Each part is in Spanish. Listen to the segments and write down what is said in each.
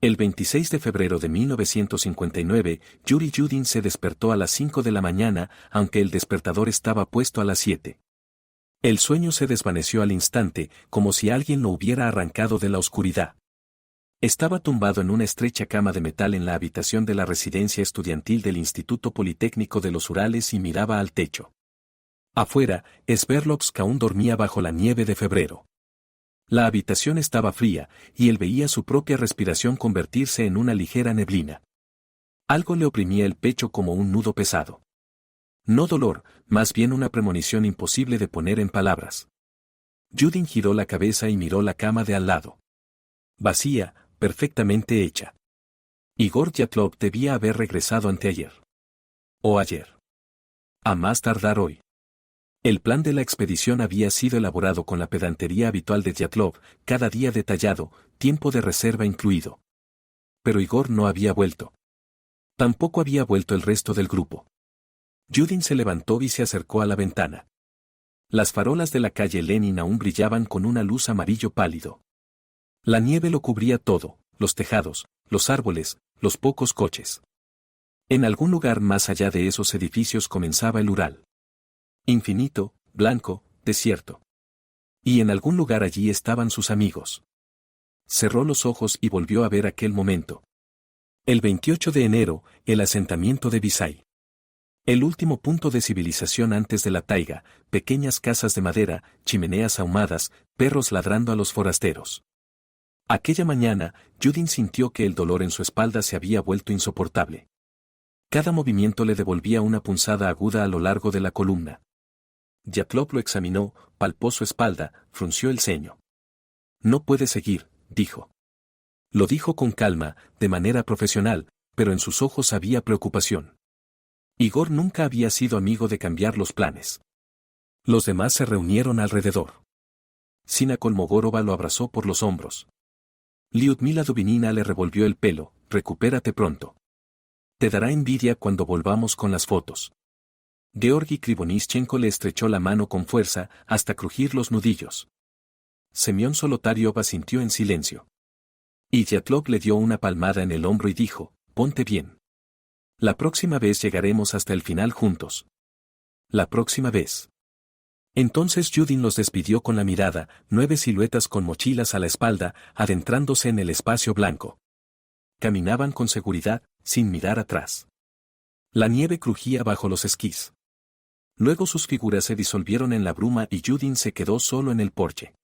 El 26 de febrero de 1959, Yuri Yudin se despertó a las 5 de la mañana, aunque el despertador estaba puesto a las 7. El sueño se desvaneció al instante, como si alguien lo hubiera arrancado de la oscuridad. Estaba tumbado en una estrecha cama de metal en la habitación de la residencia estudiantil del Instituto Politécnico de los Urales y miraba al techo. Afuera, Sverdlovsk aún dormía bajo la nieve de febrero. La habitación estaba fría, y él veía su propia respiración convertirse en una ligera neblina. Algo le oprimía el pecho como un nudo pesado. No dolor, más bien una premonición imposible de poner en palabras. Yudin giró la cabeza y miró la cama de al lado. Vacía, perfectamente hecha. Igor Dyatlov debía haber regresado anteayer. O ayer. A más tardar hoy. El plan de la expedición había sido elaborado con la pedantería habitual de Dyatlov, cada día detallado, tiempo de reserva incluido. Pero Igor no había vuelto. Tampoco había vuelto el resto del grupo. Yudin se levantó y se acercó a la ventana. Las farolas de la calle Lenin aún brillaban con una luz amarillo pálido. La nieve lo cubría todo, los tejados, los árboles, los pocos coches. En algún lugar más allá de esos edificios comenzaba el Ural. Infinito, blanco, desierto. Y en algún lugar allí estaban sus amigos. Cerró los ojos y volvió a ver aquel momento. El 28 de enero, el asentamiento de Visay. El último punto de civilización antes de la taiga, pequeñas casas de madera, chimeneas ahumadas, perros ladrando a los forasteros. Aquella mañana, Yudin sintió que el dolor en su espalda se había vuelto insoportable. Cada movimiento le devolvía una punzada aguda a lo largo de la columna. Dyatlov lo examinó, palpó su espalda, frunció el ceño. No puede seguir, dijo. Lo dijo con calma, de manera profesional, pero en sus ojos había preocupación. Igor nunca había sido amigo de cambiar los planes. Los demás se reunieron alrededor. Sina Kolmogorova lo abrazó por los hombros. Lyudmila Dubinina le revolvió el pelo, recupérate pronto. Te dará envidia cuando volvamos con las fotos. Georgi Krivonischenko le estrechó la mano con fuerza, hasta crujir los nudillos. Semyon Solotaryov asintió en silencio. Y Dyatlov le dio una palmada en el hombro y dijo, ponte bien. La próxima vez llegaremos hasta el final juntos. La próxima vez. Entonces Yudin los despidió con la mirada, 9 siluetas con mochilas a la espalda, adentrándose en el espacio blanco. Caminaban con seguridad, sin mirar atrás. La nieve crujía bajo los esquís. Luego sus figuras se disolvieron en la bruma y Yudin se quedó solo en el porche.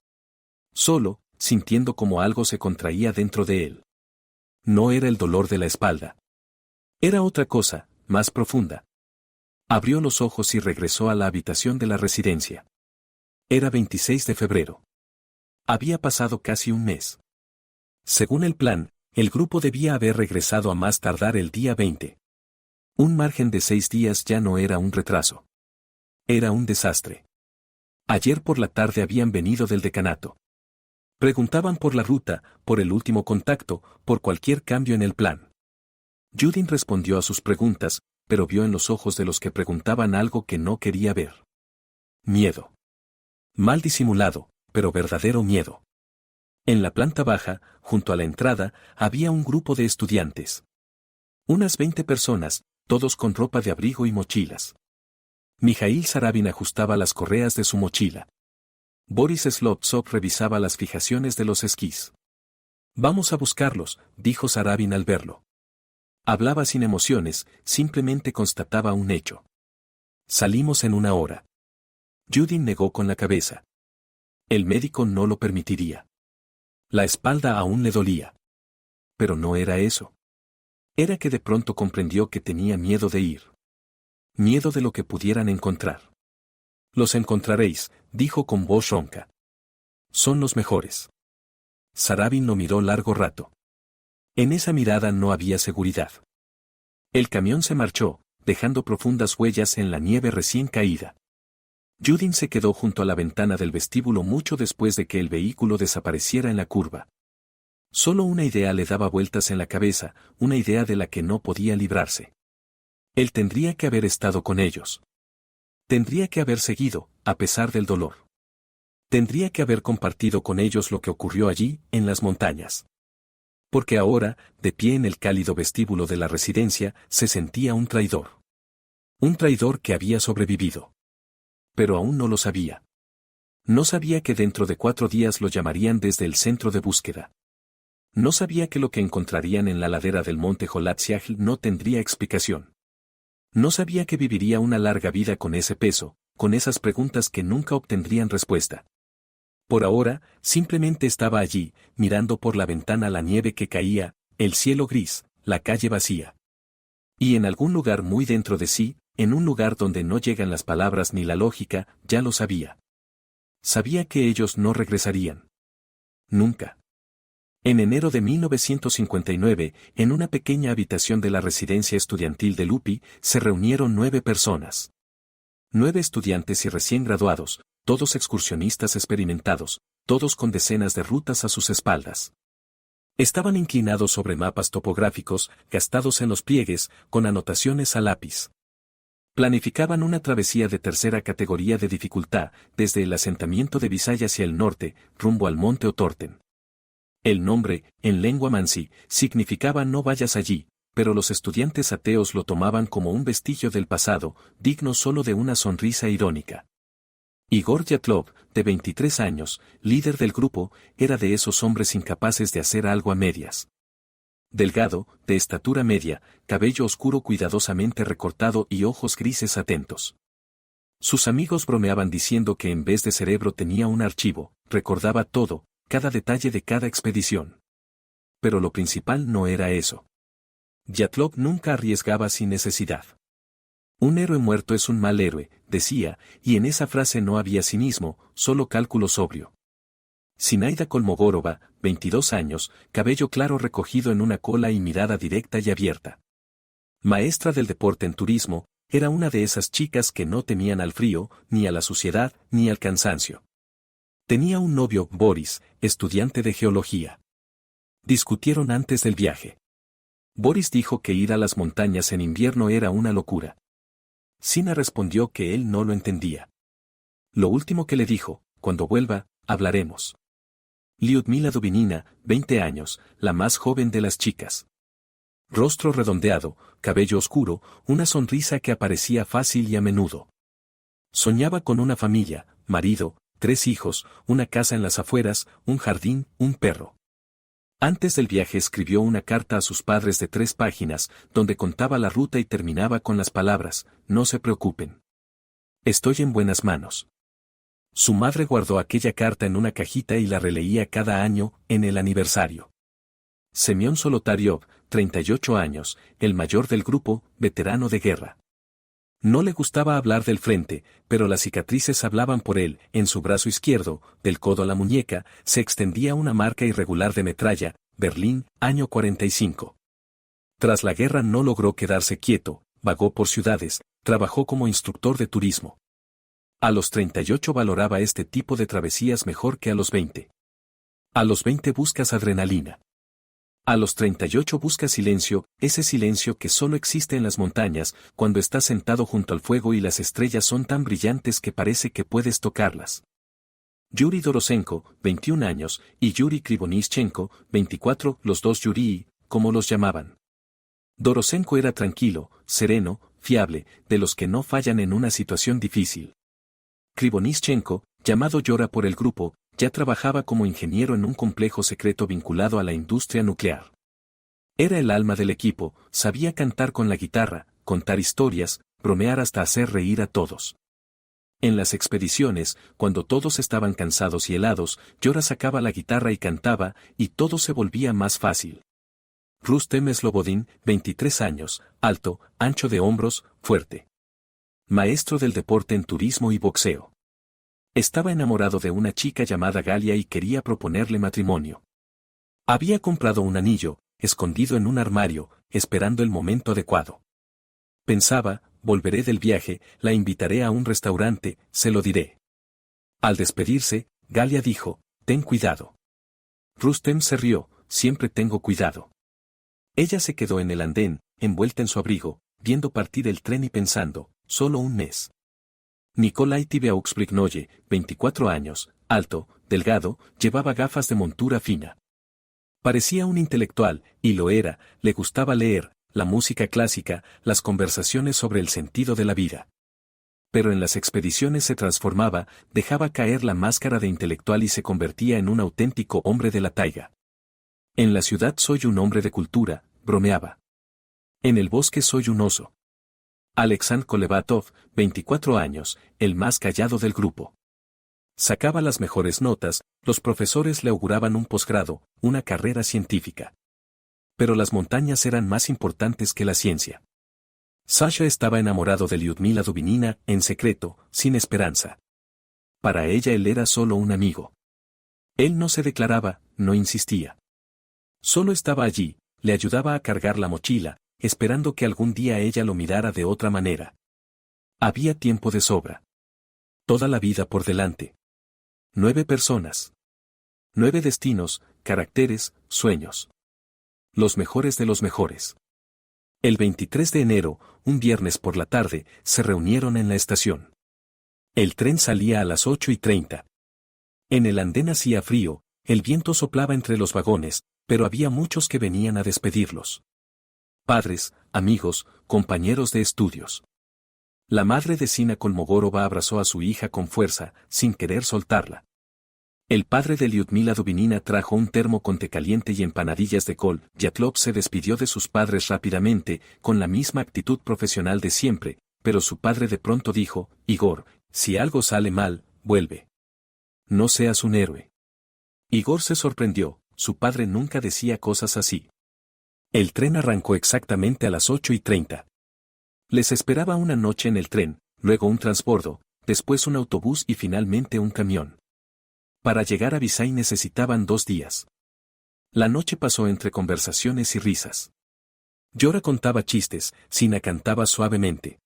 Solo, sintiendo como algo se contraía dentro de él. No era el dolor de la espalda. Era otra cosa, más profunda. Abrió los ojos y regresó a la habitación de la residencia. Era 26 de febrero. Había pasado casi un mes. Según el plan, el grupo debía haber regresado a más tardar el día 20. Un margen de 6 días ya no era un retraso. Era un desastre. Ayer por la tarde habían venido del decanato. Preguntaban por la ruta, por el último contacto, por cualquier cambio en el plan. Yudin respondió a sus preguntas, pero vio en los ojos de los que preguntaban algo que no quería ver. Miedo. Mal disimulado, pero verdadero miedo. En la planta baja, junto a la entrada, había un grupo de estudiantes. Unas 20 personas, todos con ropa de abrigo y mochilas. Mijail Sarabin ajustaba las correas de su mochila. Boris Slotsov revisaba las fijaciones de los esquís. Vamos a buscarlos, dijo Sarabin al verlo. Hablaba sin emociones, simplemente constataba un hecho. Salimos en 1 hora. Yudin negó con la cabeza. El médico no lo permitiría. La espalda aún le dolía. Pero no era eso. Era que de pronto comprendió que tenía miedo de ir. Miedo de lo que pudieran encontrar. Los encontraréis, dijo con voz ronca. Son los mejores. Sarabin lo miró largo rato. En esa mirada no había seguridad. El camión se marchó, dejando profundas huellas en la nieve recién caída. Yudin se quedó junto a la ventana del vestíbulo mucho después de que el vehículo desapareciera en la curva. Solo una idea le daba vueltas en la cabeza, una idea de la que no podía librarse. Él tendría que haber estado con ellos. Tendría que haber seguido, a pesar del dolor. Tendría que haber compartido con ellos lo que ocurrió allí, en las montañas. Porque ahora, de pie en el cálido vestíbulo de la residencia, se sentía un traidor. Un traidor que había sobrevivido. Pero aún no lo sabía. No sabía que dentro de 4 días lo llamarían desde el centro de búsqueda. No sabía que lo que encontrarían en la ladera del monte Holatsiaj no tendría explicación. No sabía que viviría una larga vida con ese peso, con esas preguntas que nunca obtendrían respuesta. Por ahora, simplemente estaba allí, mirando por la ventana la nieve que caía, el cielo gris, la calle vacía. Y en algún lugar muy dentro de sí, en un lugar donde no llegan las palabras ni la lógica, ya lo sabía. Sabía que ellos no regresarían. Nunca. En enero de 1959, en una pequeña habitación de la residencia estudiantil de Lupi, se reunieron 9 personas. 9 estudiantes y recién graduados, todos excursionistas experimentados, todos con decenas de rutas a sus espaldas. Estaban inclinados sobre mapas topográficos, gastados en los pliegues, con anotaciones a lápiz. Planificaban una travesía de tercera categoría de dificultad, desde el asentamiento de Visay hacia el norte, rumbo al monte Otorten. El nombre, en lengua mansi, significaba no vayas allí, pero los estudiantes ateos lo tomaban como un vestigio del pasado, digno solo de una sonrisa irónica. Igor Yatlov, de 23 años, líder del grupo, era de esos hombres incapaces de hacer algo a medias. Delgado, de estatura media, cabello oscuro cuidadosamente recortado y ojos grises atentos. Sus amigos bromeaban diciendo que en vez de cerebro tenía un archivo, recordaba todo, cada detalle de cada expedición. Pero lo principal no era eso. Yatlov nunca arriesgaba sin necesidad. Un héroe muerto es un mal héroe, decía, y en esa frase no había cinismo, solo cálculo sobrio. Zinaida Kolmogorova, 22 años, cabello claro recogido en una cola y mirada directa y abierta. Maestra del deporte en turismo, era una de esas chicas que no temían al frío, ni a la suciedad, ni al cansancio. Tenía un novio, Boris, estudiante de geología. Discutieron antes del viaje. Boris dijo que ir a las montañas en invierno era una locura. Zina respondió que él no lo entendía. Lo último que le dijo, cuando vuelva, hablaremos. Lyudmila Dubinina, 20 años, la más joven de las chicas. Rostro redondeado, cabello oscuro, una sonrisa que aparecía fácil y a menudo. Soñaba con una familia, marido, 3 hijos, una casa en las afueras, un jardín, un perro. Antes del viaje escribió una carta a sus padres de 3 páginas, donde contaba la ruta y terminaba con las palabras, no se preocupen. Estoy en buenas manos. Su madre guardó aquella carta en una cajita y la releía cada año, en el aniversario. Semyon Solotaryov, 38 años, el mayor del grupo, veterano de guerra. No le gustaba hablar del frente, pero las cicatrices hablaban por él. En su brazo izquierdo, del codo a la muñeca, se extendía una marca irregular de metralla, Berlín, año 45. Tras la guerra no logró quedarse quieto, vagó por ciudades, trabajó como instructor de turismo. A los 38 valoraba este tipo de travesías mejor que a los 20. A los 20 buscas adrenalina. A los 38 busca silencio, ese silencio que solo existe en las montañas, cuando estás sentado junto al fuego y las estrellas son tan brillantes que parece que puedes tocarlas. Yuri Dorosenko, 21 años, y Yuri Krivonischenko, 24, los dos Yurii, como los llamaban. Dorosenko era tranquilo, sereno, fiable, de los que no fallan en una situación difícil. Krivonischenko, llamado Yora por el grupo, ya trabajaba como ingeniero en un complejo secreto vinculado a la industria nuclear. Era el alma del equipo, sabía cantar con la guitarra, contar historias, bromear hasta hacer reír a todos. En las expediciones, cuando todos estaban cansados y helados, Yora sacaba la guitarra y cantaba, y todo se volvía más fácil. Rustem Slobodin, 23 años, alto, ancho de hombros, fuerte. Maestro del deporte en turismo y boxeo. Estaba enamorado de una chica llamada Galia y quería proponerle matrimonio. Había comprado un anillo, escondido en un armario, esperando el momento adecuado. Pensaba, volveré del viaje, la invitaré a un restaurante, se lo diré. Al despedirse, Galia dijo, ten cuidado. Rustem se rió, siempre tengo cuidado. Ella se quedó en el andén, envuelta en su abrigo, viendo partir el tren y pensando, solo un mes. Nikolai Tibeaux-Brignoye, 24 años, alto, delgado, llevaba gafas de montura fina. Parecía un intelectual, y lo era, le gustaba leer, la música clásica, las conversaciones sobre el sentido de la vida. Pero en las expediciones se transformaba, dejaba caer la máscara de intelectual y se convertía en un auténtico hombre de la taiga. En la ciudad soy un hombre de cultura, bromeaba. En el bosque soy un oso. Alexandr Kolevatov, 24 años, el más callado del grupo. Sacaba las mejores notas, los profesores le auguraban un posgrado, una carrera científica. Pero las montañas eran más importantes que la ciencia. Sasha estaba enamorado de Lyudmila Dubinina, en secreto, sin esperanza. Para ella él era solo un amigo. Él no se declaraba, no insistía. Solo estaba allí, le ayudaba a cargar la mochila, esperando que algún día ella lo mirara de otra manera. Había tiempo de sobra. Toda la vida por delante. 9 personas. 9 destinos, caracteres, sueños. Los mejores de los mejores. El 23 de enero, un viernes por la tarde, se reunieron en la estación. El tren salía a las 8:30. En el andén hacía frío, el viento soplaba entre los vagones, pero había muchos que venían a despedirlos. Padres, amigos, compañeros de estudios. La madre de Sina Kolmogorova abrazó a su hija con fuerza, sin querer soltarla. El padre de Lyudmila Dubinina trajo un termo con té caliente y empanadillas de col. Yatlov se despidió de sus padres rápidamente, con la misma actitud profesional de siempre, pero su padre de pronto dijo: Igor, si algo sale mal, vuelve. No seas un héroe. Igor se sorprendió, su padre nunca decía cosas así. El tren arrancó exactamente a las 8:30. Les esperaba una noche en el tren, luego un transbordo, después un autobús y finalmente un camión. Para llegar a Visay necesitaban 2 días. La noche pasó entre conversaciones y risas. Yora contaba chistes, Sina cantaba suavemente.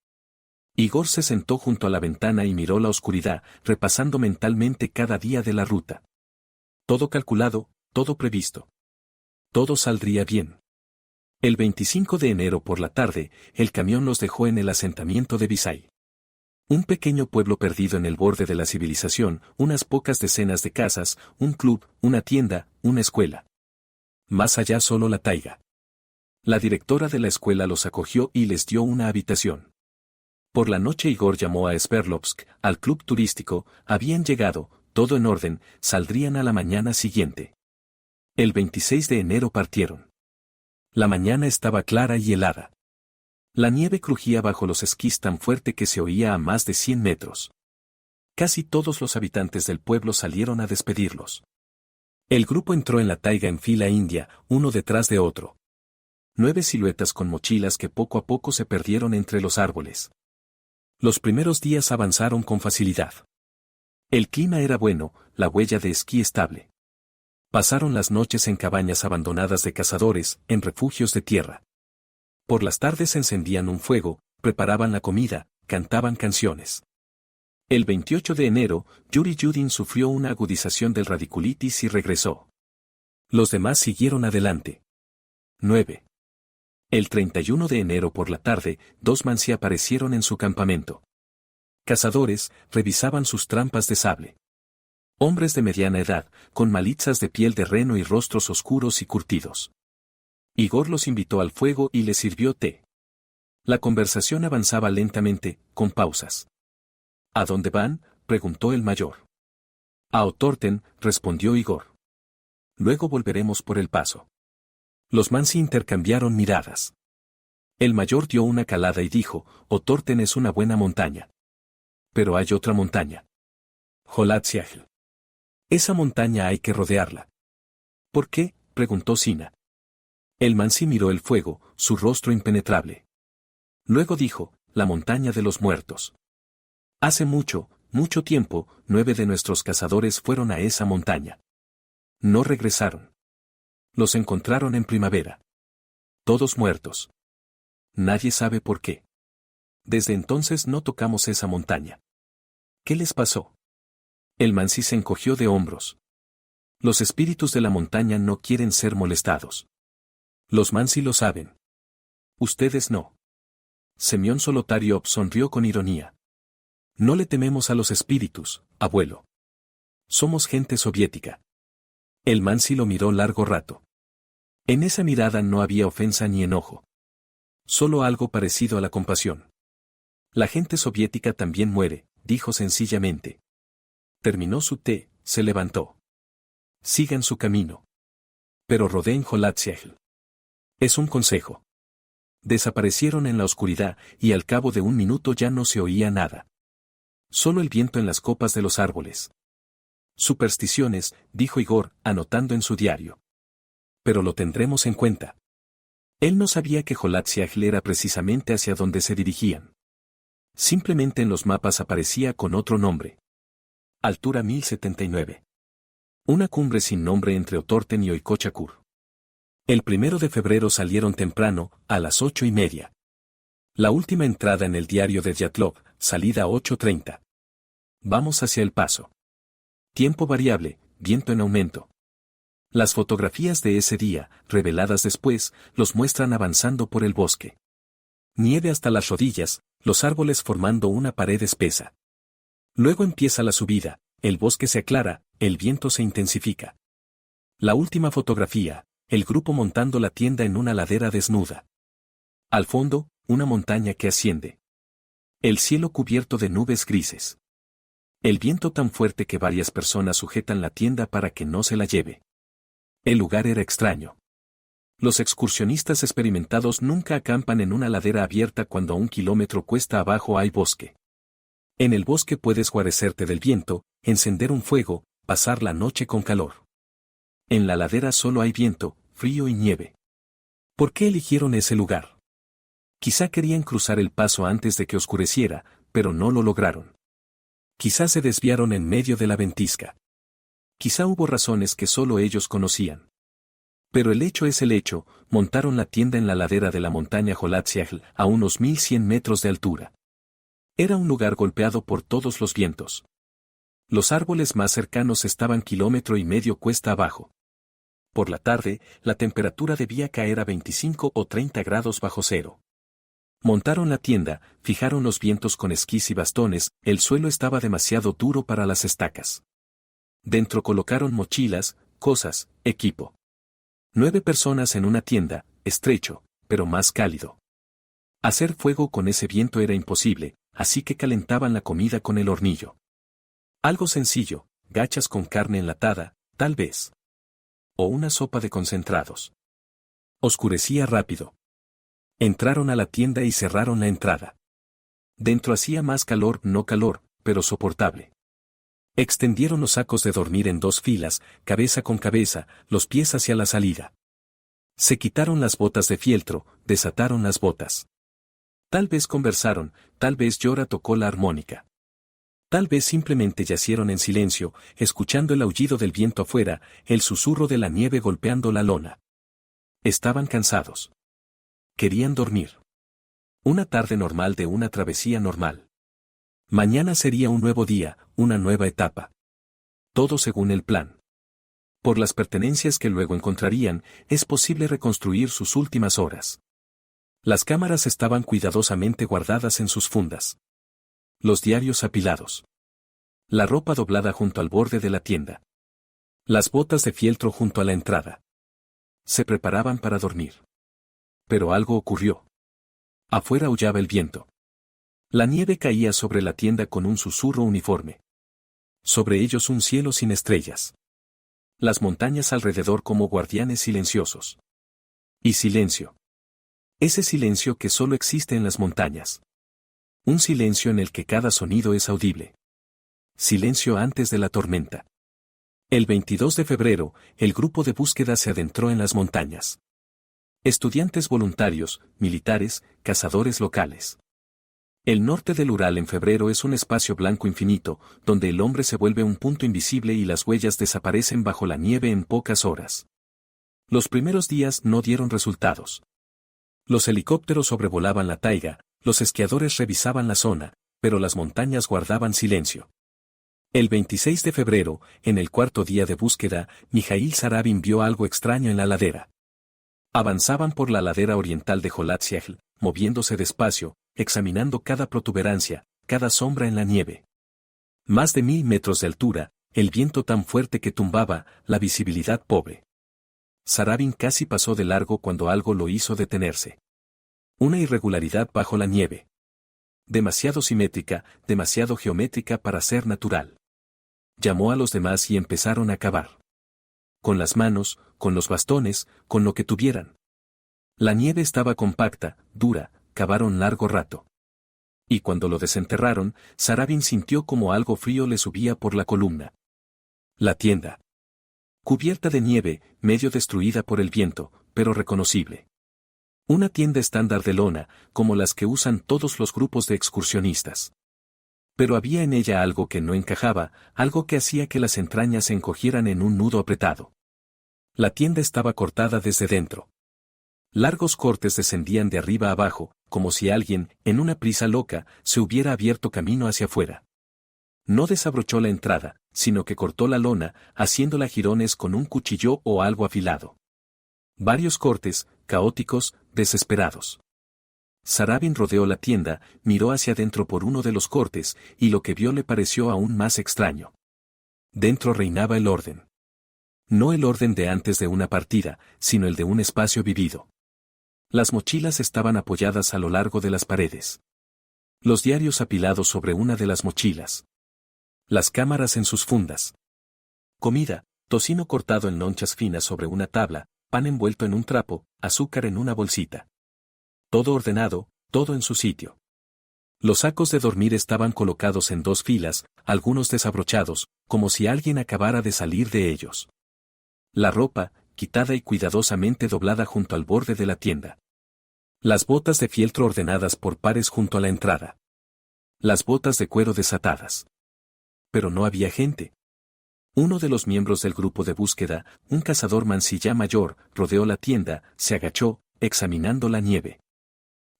Igor se sentó junto a la ventana y miró la oscuridad, repasando mentalmente cada día de la ruta. Todo calculado, todo previsto. Todo saldría bien. El 25 de enero por la tarde, el camión los dejó en el asentamiento de Visay. Un pequeño pueblo perdido en el borde de la civilización, unas pocas decenas de casas, un club, una tienda, una escuela. Más allá solo la taiga. La directora de la escuela los acogió y les dio una habitación. Por la noche Igor llamó a Sverdlovsk, al club turístico, habían llegado, todo en orden, saldrían a la mañana siguiente. El 26 de enero partieron. La mañana estaba clara y helada. La nieve crujía bajo los esquís tan fuerte que se oía a más de 100 metros. Casi todos los habitantes del pueblo salieron a despedirlos. El grupo entró en la taiga en fila india, uno detrás de otro. 9 siluetas con mochilas que poco a poco se perdieron entre los árboles. Los primeros días avanzaron con facilidad. El clima era bueno, la huella de esquí estable. Pasaron las noches en cabañas abandonadas de cazadores, en refugios de tierra. Por las tardes encendían un fuego, preparaban la comida, cantaban canciones. El 28 de enero, Yuri Yudin sufrió una agudización del radiculitis y regresó. Los demás siguieron adelante. 9. El 31 de enero por la tarde, 2 mansi aparecieron en su campamento. Cazadores, revisaban sus trampas de sable. Hombres de mediana edad, con malitzas de piel de reno y rostros oscuros y curtidos. Igor los invitó al fuego y les sirvió té. La conversación avanzaba lentamente, con pausas. ¿A dónde van?, preguntó el mayor. A Otorten, respondió Igor. Luego volveremos por el paso. Los mansi intercambiaron miradas. El mayor dio una calada y dijo: Otorten es una buena montaña. Pero hay otra montaña. Jolatsiaj. Esa montaña hay que rodearla. ¿Por qué?, preguntó Sina. El mansi miró el fuego, su rostro impenetrable. Luego dijo: la montaña de los muertos. Hace mucho, mucho tiempo, 9 de nuestros cazadores fueron a esa montaña. No regresaron. Los encontraron en primavera. Todos muertos. Nadie sabe por qué. Desde entonces no tocamos esa montaña. ¿Qué les pasó? El mansi se encogió de hombros. Los espíritus de la montaña no quieren ser molestados. Los mansi lo saben. Ustedes no. Semyon Solotaryov sonrió con ironía. No le tememos a los espíritus, abuelo. Somos gente soviética. El mansi lo miró largo rato. En esa mirada no había ofensa ni enojo. Solo algo parecido a la compasión. La gente soviética también muere, dijo sencillamente. Terminó su té, se levantó. Sigan su camino. Pero Roden Holatziagl. Es un consejo. Desaparecieron en la oscuridad y al cabo de un minuto ya no se oía nada. Solo el viento en las copas de los árboles. Supersticiones, dijo Igor, anotando en su diario. Pero lo tendremos en cuenta. Él no sabía que Holatziagl era precisamente hacia donde se dirigían. Simplemente en los mapas aparecía con otro nombre. Altura 1079. Una cumbre sin nombre entre Otorten y Oikochakur. El 1 de febrero salieron temprano, a las 8:30. La última entrada en el diario de Dyatlov, salida 8:30. Vamos hacia el paso. Tiempo variable, viento en aumento. Las fotografías de ese día, reveladas después, los muestran avanzando por el bosque. Nieve hasta las rodillas, los árboles formando una pared espesa. Luego empieza la subida, el bosque se aclara, el viento se intensifica. La última fotografía, el grupo montando la tienda en una ladera desnuda. Al fondo, una montaña que asciende. El cielo cubierto de nubes grises. El viento tan fuerte que varias personas sujetan la tienda para que no se la lleve. El lugar era extraño. Los excursionistas experimentados nunca acampan en una ladera abierta cuando a 1 kilómetro cuesta abajo hay bosque. En el bosque puedes guarecerte del viento, encender un fuego, pasar la noche con calor. En la ladera solo hay viento, frío y nieve. ¿Por qué eligieron ese lugar? Quizá querían cruzar el paso antes de que oscureciera, pero no lo lograron. Quizá se desviaron en medio de la ventisca. Quizá hubo razones que solo ellos conocían. Pero el hecho es el hecho, montaron la tienda en la ladera de la montaña Holatziagl a unos 1100 metros de altura. Era un lugar golpeado por todos los vientos. Los árboles más cercanos estaban 1,5 kilómetros cuesta abajo. Por la tarde, la temperatura debía caer a 25 o 30 grados bajo cero. Montaron la tienda, fijaron los vientos con esquís y bastones, el suelo estaba demasiado duro para las estacas. Dentro colocaron mochilas, cosas, equipo. 9 personas en una tienda, estrecho, pero más cálido. Hacer fuego con ese viento era imposible, así que calentaban la comida con el hornillo. Algo sencillo, gachas con carne enlatada, tal vez. O una sopa de concentrados. Oscurecía rápido. Entraron a la tienda y cerraron la entrada. Dentro hacía más calor, no calor, pero soportable. Extendieron los sacos de dormir en 2 filas, cabeza con cabeza, los pies hacia la salida. Se quitaron las botas de fieltro, desataron las botas. Tal vez conversaron, tal vez Yora tocó la armónica. Tal vez simplemente yacieron en silencio, escuchando el aullido del viento afuera, el susurro de la nieve golpeando la lona. Estaban cansados. Querían dormir. Una tarde normal de una travesía normal. Mañana sería un nuevo día, una nueva etapa. Todo según el plan. Por las pertenencias que luego encontrarían, es posible reconstruir sus últimas horas. Las cámaras estaban cuidadosamente guardadas en sus fundas. Los diarios apilados. La ropa doblada junto al borde de la tienda. Las botas de fieltro junto a la entrada. Se preparaban para dormir. Pero algo ocurrió. Afuera aullaba el viento. La nieve caía sobre la tienda con un susurro uniforme. Sobre ellos un cielo sin estrellas. Las montañas alrededor como guardianes silenciosos. Y silencio. Ese silencio que solo existe en las montañas. Un silencio en el que cada sonido es audible. Silencio antes de la tormenta. El 22 de febrero, el grupo de búsqueda se adentró en las montañas. Estudiantes voluntarios, militares, cazadores locales. El norte del Ural en febrero es un espacio blanco infinito, donde el hombre se vuelve un punto invisible y las huellas desaparecen bajo la nieve en pocas horas. Los primeros días no dieron resultados. Los helicópteros sobrevolaban la taiga, los esquiadores revisaban la zona, pero las montañas guardaban silencio. El 26 de febrero, en el 4.º día de búsqueda, Mijail Sarabin vio algo extraño en la ladera. Avanzaban por la ladera oriental de Holatziagl, moviéndose despacio, examinando cada protuberancia, cada sombra en la nieve. Más de 1000 metros de altura, el viento tan fuerte que tumbaba, la visibilidad pobre. Sarabin casi pasó de largo cuando algo lo hizo detenerse. Una irregularidad bajo la nieve. Demasiado simétrica, demasiado geométrica para ser natural. Llamó a los demás y empezaron a cavar. Con las manos, con los bastones, con lo que tuvieran. La nieve estaba compacta, dura, cavaron largo rato. Y cuando lo desenterraron, Sarabin sintió como algo frío le subía por la columna. La tienda. Cubierta de nieve, medio destruida por el viento, pero reconocible. Una tienda estándar de lona, como las que usan todos los grupos de excursionistas. Pero había en ella algo que no encajaba, algo que hacía que las entrañas se encogieran en un nudo apretado. La tienda estaba cortada desde dentro. Largos cortes descendían de arriba abajo, como si alguien, en una prisa loca, se hubiera abierto camino hacia afuera. No desabrochó la entrada, sino que cortó la lona, haciéndola jirones con un cuchillo o algo afilado. Varios cortes, caóticos, desesperados. Sarabin rodeó la tienda, miró hacia adentro por uno de los cortes, y lo que vio le pareció aún más extraño. Dentro reinaba el orden. No el orden de antes de una partida, sino el de un espacio vivido. Las mochilas estaban apoyadas a lo largo de las paredes. Los diarios apilados sobre una de las mochilas. Las cámaras en sus fundas. Comida, tocino cortado en lonchas finas sobre una tabla, pan envuelto en un trapo, azúcar en una bolsita. Todo ordenado, todo en su sitio. Los sacos de dormir estaban colocados en 2 filas, algunos desabrochados, como si alguien acabara de salir de ellos. La ropa, quitada y cuidadosamente doblada junto al borde de la tienda. Las botas de fieltro ordenadas por pares junto a la entrada. Las botas de cuero desatadas. Pero no había gente. Uno de los miembros del grupo de búsqueda, un cazador mansilla mayor, rodeó la tienda, se agachó, examinando la nieve.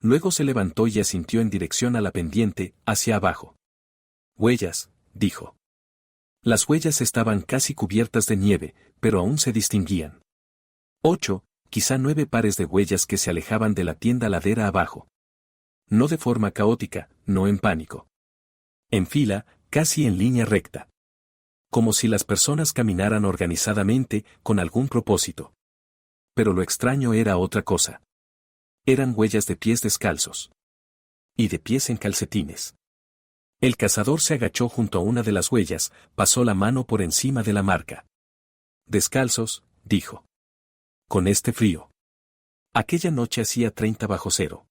Luego se levantó y asintió en dirección a la pendiente, hacia abajo. Huellas, dijo. Las huellas estaban casi cubiertas de nieve, pero aún se distinguían. 8, quizá 9 pares de huellas que se alejaban de la tienda ladera abajo. No de forma caótica, no en pánico. En fila, casi en línea recta. Como si las personas caminaran organizadamente, con algún propósito. Pero lo extraño era otra cosa. Eran huellas de pies descalzos. Y de pies en calcetines. El cazador se agachó junto a una de las huellas, pasó la mano por encima de la marca. Descalzos, dijo. Con este frío. Aquella noche hacía 30 bajo cero.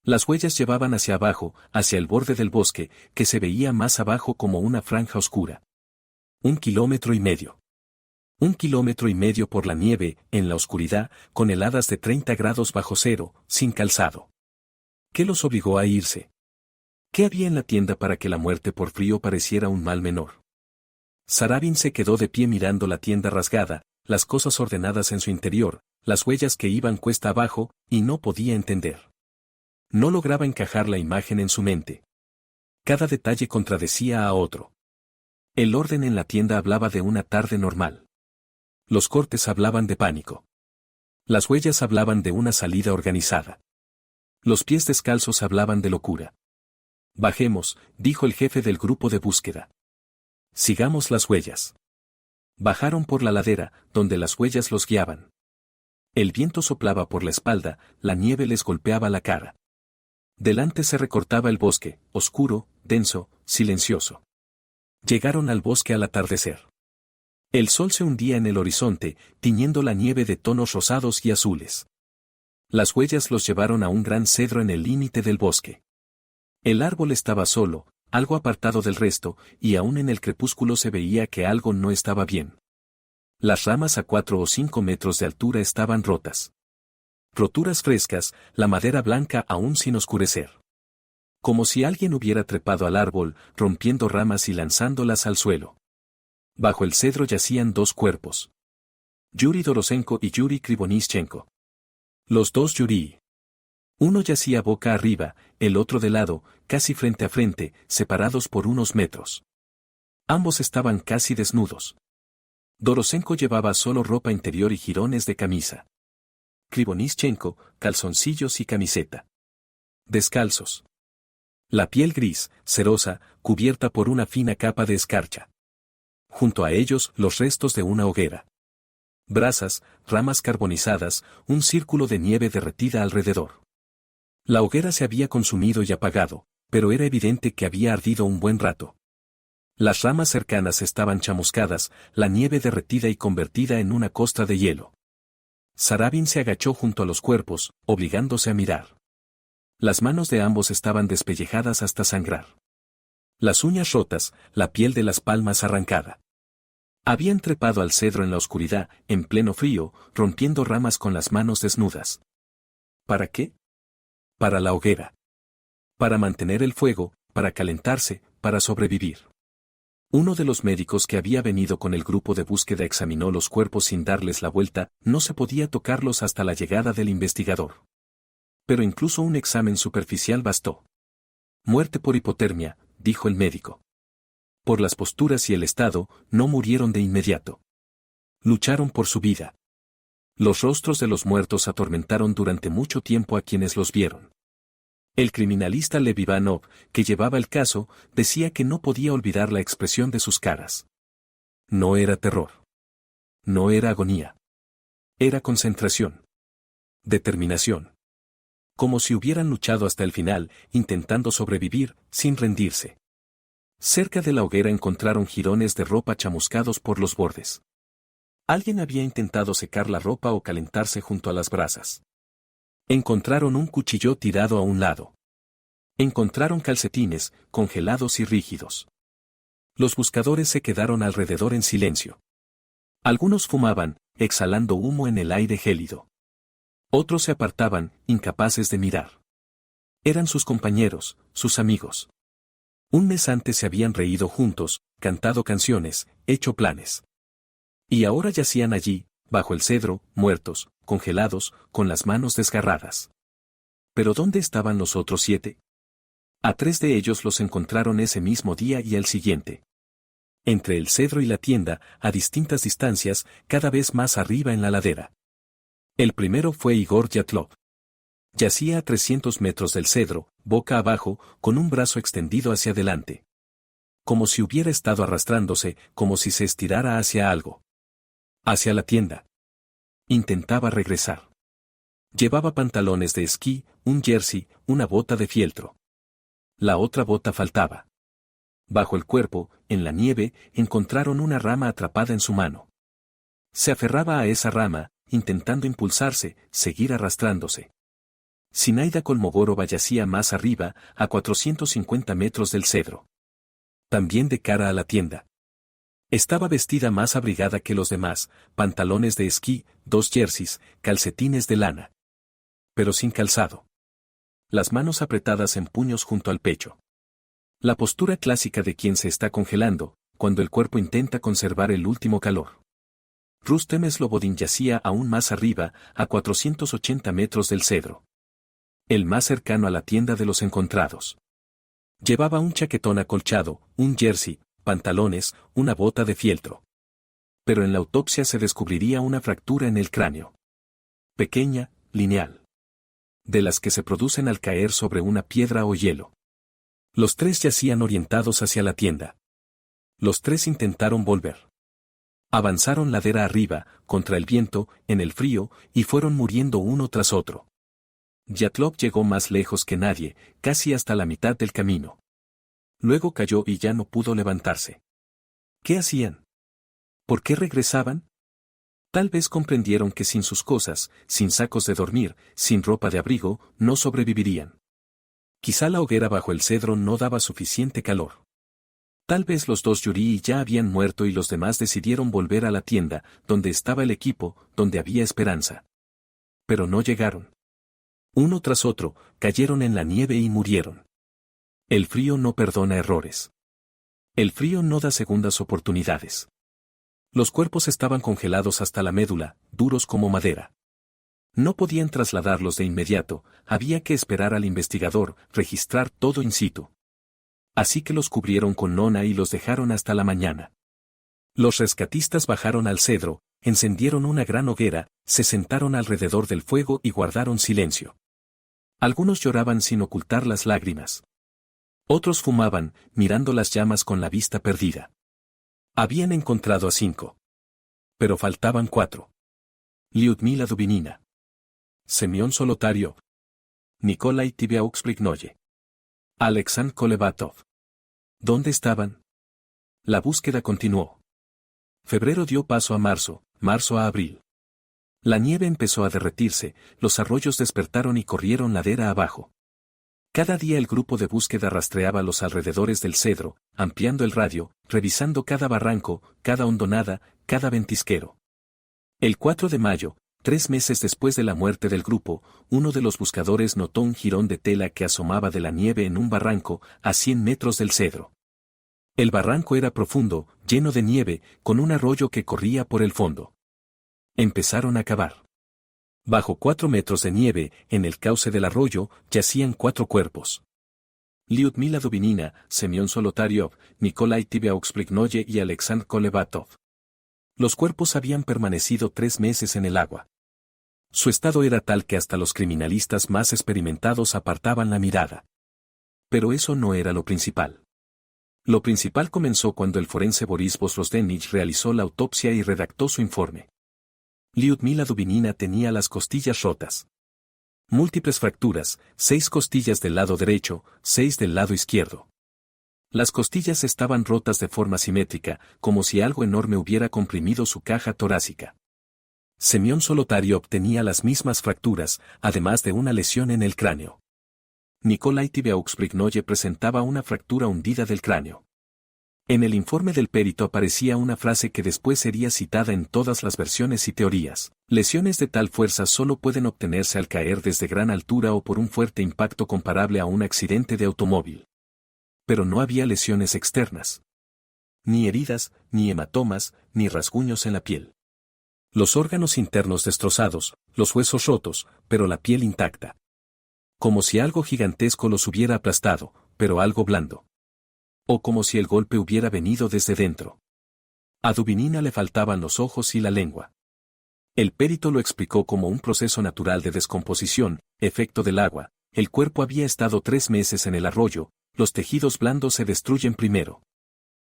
Las huellas llevaban hacia abajo, hacia el borde del bosque, que se veía más abajo como una franja oscura. 1,5 kilómetros. 1,5 kilómetros por la nieve, en la oscuridad, con heladas de 30 grados bajo cero, sin calzado. ¿Qué los obligó a irse? ¿Qué había en la tienda para que la muerte por frío pareciera un mal menor? Sarabin se quedó de pie mirando la tienda rasgada, las cosas ordenadas en su interior, las huellas que iban cuesta abajo, y no podía entender. No lograba encajar la imagen en su mente. Cada detalle contradecía a otro. El orden en la tienda hablaba de una tarde normal. Los cortes hablaban de pánico. Las huellas hablaban de una salida organizada. Los pies descalzos hablaban de locura. Bajemos, dijo el jefe del grupo de búsqueda. Sigamos las huellas. Bajaron por la ladera, donde las huellas los guiaban. El viento soplaba por la espalda, la nieve les golpeaba la cara. Delante se recortaba el bosque, oscuro, denso, silencioso. Llegaron al bosque al atardecer. El sol se hundía en el horizonte, tiñendo la nieve de tonos rosados y azules. Las huellas los llevaron a un gran cedro en el límite del bosque. El árbol estaba solo, algo apartado del resto, y aún en el crepúsculo se veía que algo no estaba bien. Las ramas a 4 o 5 metros de altura estaban rotas. Roturas frescas, la madera blanca aún sin oscurecer. Como si alguien hubiera trepado al árbol, rompiendo ramas y lanzándolas al suelo. Bajo el cedro yacían 2 cuerpos. Yuri Dorosenko y Yuri Krivonischenko. Los 2 Yuri. Uno yacía boca arriba, el otro de lado, casi frente a frente, separados por unos metros. Ambos estaban casi desnudos. Dorosenko llevaba solo ropa interior y jirones de camisa. Krivonischenko, calzoncillos y camiseta. Descalzos. La piel gris, cerosa, cubierta por una fina capa de escarcha. Junto a ellos, los restos de una hoguera. Brasas, ramas carbonizadas, un círculo de nieve derretida alrededor. La hoguera se había consumido y apagado, pero era evidente que había ardido un buen rato. Las ramas cercanas estaban chamuscadas, la nieve derretida y convertida en una costra de hielo. Sarabin se agachó junto a los cuerpos, obligándose a mirar. Las manos de ambos estaban despellejadas hasta sangrar. Las uñas rotas, la piel de las palmas arrancada. Habían trepado al cedro en la oscuridad, en pleno frío, rompiendo ramas con las manos desnudas. ¿Para qué? Para la hoguera. Para mantener el fuego, para calentarse, para sobrevivir. Uno de los médicos que había venido con el grupo de búsqueda examinó los cuerpos sin darles la vuelta, no se podía tocarlos hasta la llegada del investigador. Pero incluso un examen superficial bastó. Muerte por hipotermia, dijo el médico. Por las posturas y el estado, no murieron de inmediato. Lucharon por su vida. Los rostros de los muertos atormentaron durante mucho tiempo a quienes los vieron. El criminalista Lev Ivanov, que llevaba el caso, decía que no podía olvidar la expresión de sus caras. No era terror. No era agonía. Era concentración. Determinación. Como si hubieran luchado hasta el final, intentando sobrevivir, sin rendirse. Cerca de la hoguera encontraron jirones de ropa chamuscados por los bordes. Alguien había intentado secar la ropa o calentarse junto a las brasas. Encontraron un cuchillo tirado a un lado. Encontraron calcetines, congelados y rígidos. Los buscadores se quedaron alrededor en silencio. Algunos fumaban, exhalando humo en el aire gélido. Otros se apartaban, incapaces de mirar. Eran sus compañeros, sus amigos. Un mes antes se habían reído juntos, cantado canciones, hecho planes. Y ahora yacían allí, bajo el cedro, muertos, congelados, con las manos desgarradas. ¿Pero dónde estaban los otros 7? A 3 de ellos los encontraron ese mismo día y el siguiente. Entre el cedro y la tienda, a distintas distancias, cada vez más arriba en la ladera. El primero fue Igor Dyatlov. Yacía a 300 metros del cedro, boca abajo, con un brazo extendido hacia adelante. Como si hubiera estado arrastrándose, como si se estirara hacia algo. Hacia la tienda. Intentaba regresar. Llevaba pantalones de esquí, un jersey, una bota de fieltro. La otra bota faltaba. Bajo el cuerpo, en la nieve, encontraron una rama atrapada en su mano. Se aferraba a esa rama, intentando impulsarse, seguir arrastrándose. Zinaida Kolmogorova yacía más arriba, a 450 metros del cedro. También de cara a la tienda. Estaba vestida más abrigada que los demás, pantalones de esquí, 2 jerseys, calcetines de lana. Pero sin calzado. Las manos apretadas en puños junto al pecho. La postura clásica de quien se está congelando, cuando el cuerpo intenta conservar el último calor. Rustem Slobodin yacía aún más arriba, a 480 metros del cedro. El más cercano a la tienda de los encontrados. Llevaba un chaquetón acolchado, un jersey, pantalones, una bota de fieltro. Pero en la autopsia se descubriría una fractura en el cráneo. Pequeña, lineal. De las que se producen al caer sobre una piedra o hielo. Los 3 yacían orientados hacia la tienda. Los 3 intentaron volver. Avanzaron ladera arriba, contra el viento, en el frío, y fueron muriendo uno tras otro. Dyatlov llegó más lejos que nadie, casi hasta la mitad del camino. Luego cayó y ya no pudo levantarse. ¿Qué hacían? ¿Por qué regresaban? Tal vez comprendieron que sin sus cosas, sin sacos de dormir, sin ropa de abrigo, no sobrevivirían. Quizá la hoguera bajo el cedro no daba suficiente calor. Tal vez los 2 Yuri ya habían muerto y los demás decidieron volver a la tienda, donde estaba el equipo, donde había esperanza. Pero no llegaron. Uno tras otro, cayeron en la nieve y murieron. El frío no perdona errores. El frío no da segundas oportunidades. Los cuerpos estaban congelados hasta la médula, duros como madera. No podían trasladarlos de inmediato, había que esperar al investigador, registrar todo in situ. Así que los cubrieron con lona y los dejaron hasta la mañana. Los rescatistas bajaron al cedro, encendieron una gran hoguera, se sentaron alrededor del fuego y guardaron silencio. Algunos lloraban sin ocultar las lágrimas. Otros fumaban, mirando las llamas con la vista perdida. Habían encontrado a 5. Pero faltaban 4. Lyudmila Dubinina. Semyon Solotaryov. Nikolai Tibiauxprignoye. Alexandr Kolevatov. ¿Dónde estaban? La búsqueda continuó. Febrero dio paso a marzo, marzo a abril. La nieve empezó a derretirse, los arroyos despertaron y corrieron ladera abajo. Cada día el grupo de búsqueda rastreaba los alrededores del cedro, ampliando el radio, revisando cada barranco, cada hondonada, cada ventisquero. El 4 de mayo, 3 meses después de la muerte del grupo, uno de los buscadores notó un jirón de tela que asomaba de la nieve en un barranco, a 100 metros del cedro. El barranco era profundo, lleno de nieve, con un arroyo que corría por el fondo. Empezaron a cavar. Bajo 4 metros de nieve, en el cauce del arroyo, yacían 4 cuerpos. Lyudmila Dubinina, Semyon Solotaryov, Nikolai Tibiauxprignoye y Alexandr Kolevatov. Los cuerpos habían permanecido 3 meses en el agua. Su estado era tal que hasta los criminalistas más experimentados apartaban la mirada. Pero eso no era lo principal. Lo principal comenzó cuando el forense Boris Vozrozdenich realizó la autopsia y redactó su informe. Lyudmila Dubinina tenía las costillas rotas. Múltiples fracturas, 6 costillas del lado derecho, 6 del lado izquierdo. Las costillas estaban rotas de forma simétrica, como si algo enorme hubiera comprimido su caja torácica. Semyon Solotaryov tenía las mismas fracturas, además de una lesión en el cráneo. Nikolai Tibiauxprignoye presentaba una fractura hundida del cráneo. En el informe del perito aparecía una frase que después sería citada en todas las versiones y teorías. Lesiones de tal fuerza solo pueden obtenerse al caer desde gran altura o por un fuerte impacto comparable a un accidente de automóvil. Pero no había lesiones externas. Ni heridas, ni hematomas, ni rasguños en la piel. Los órganos internos destrozados, los huesos rotos, pero la piel intacta. Como si algo gigantesco los hubiera aplastado, pero algo blando. O como si el golpe hubiera venido desde dentro. A Dubinina le faltaban los ojos y la lengua. El perito lo explicó como un proceso natural de descomposición, efecto del agua. El cuerpo había estado 3 meses en el arroyo, los tejidos blandos se destruyen primero.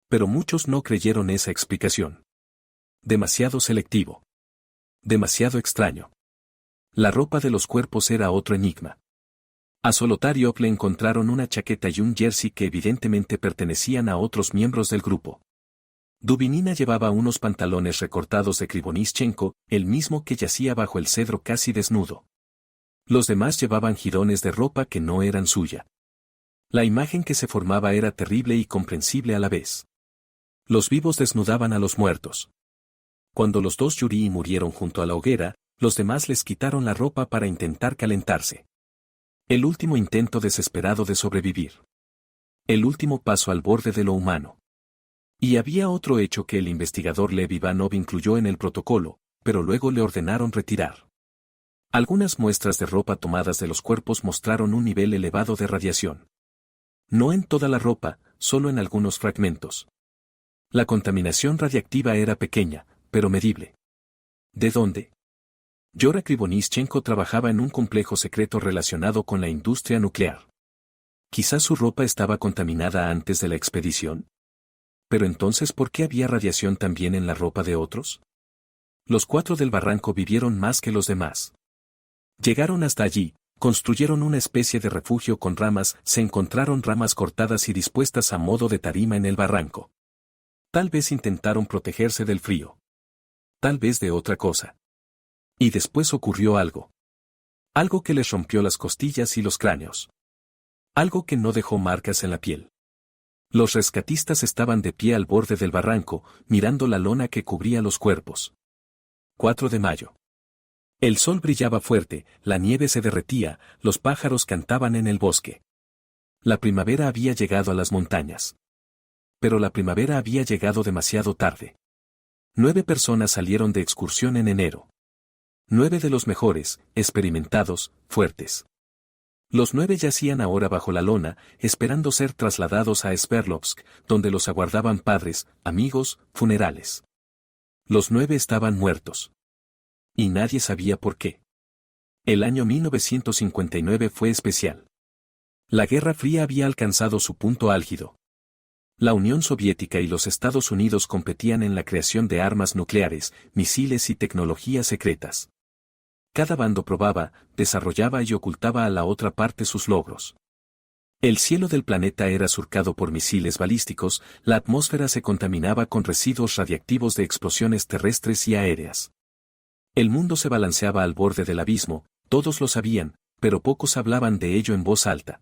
Pero muchos no creyeron esa explicación. Demasiado selectivo. Demasiado extraño. La ropa de los cuerpos era otro enigma. A Solotaryov le encontraron una chaqueta y un jersey que evidentemente pertenecían a otros miembros del grupo. Dubinina llevaba unos pantalones recortados de Krivonischenko, el mismo que yacía bajo el cedro casi desnudo. Los demás llevaban jirones de ropa que no eran suya. La imagen que se formaba era terrible y comprensible a la vez. Los vivos desnudaban a los muertos. Cuando los 2 Yurii murieron junto a la hoguera, los demás les quitaron la ropa para intentar calentarse. El último intento desesperado de sobrevivir. El último paso al borde de lo humano. Y había otro hecho que el investigador Lev Ivanov incluyó en el protocolo, pero luego le ordenaron retirar. Algunas muestras de ropa tomadas de los cuerpos mostraron un nivel elevado de radiación. No en toda la ropa, solo en algunos fragmentos. La contaminación radiactiva era pequeña, pero medible. ¿De dónde? Yora Krivonischenko trabajaba en un complejo secreto relacionado con la industria nuclear. Quizás su ropa estaba contaminada antes de la expedición. Pero entonces, ¿por qué había radiación también en la ropa de otros? Los 4 del barranco vivieron más que los demás. Llegaron hasta allí, construyeron una especie de refugio con ramas, se encontraron ramas cortadas y dispuestas a modo de tarima en el barranco. Tal vez intentaron protegerse del frío. Tal vez de otra cosa. Y después ocurrió algo. Algo que les rompió las costillas y los cráneos. Algo que no dejó marcas en la piel. Los rescatistas estaban de pie al borde del barranco, mirando la lona que cubría los cuerpos. 4 de mayo. El sol brillaba fuerte, la nieve se derretía, los pájaros cantaban en el bosque. La primavera había llegado a las montañas. Pero la primavera había llegado demasiado tarde. 9 personas salieron de excursión en enero. 9 de los mejores, experimentados, fuertes. Los 9 yacían ahora bajo la lona, esperando ser trasladados a Sverdlovsk, donde los aguardaban padres, amigos, funerales. Los 9 estaban muertos. Y nadie sabía por qué. El año 1959 fue especial. La Guerra Fría había alcanzado su punto álgido. La Unión Soviética y los Estados Unidos competían en la creación de armas nucleares, misiles y tecnologías secretas. Cada bando probaba, desarrollaba y ocultaba a la otra parte sus logros. El cielo del planeta era surcado por misiles balísticos, la atmósfera se contaminaba con residuos radiactivos de explosiones terrestres y aéreas. El mundo se balanceaba al borde del abismo, todos lo sabían, pero pocos hablaban de ello en voz alta.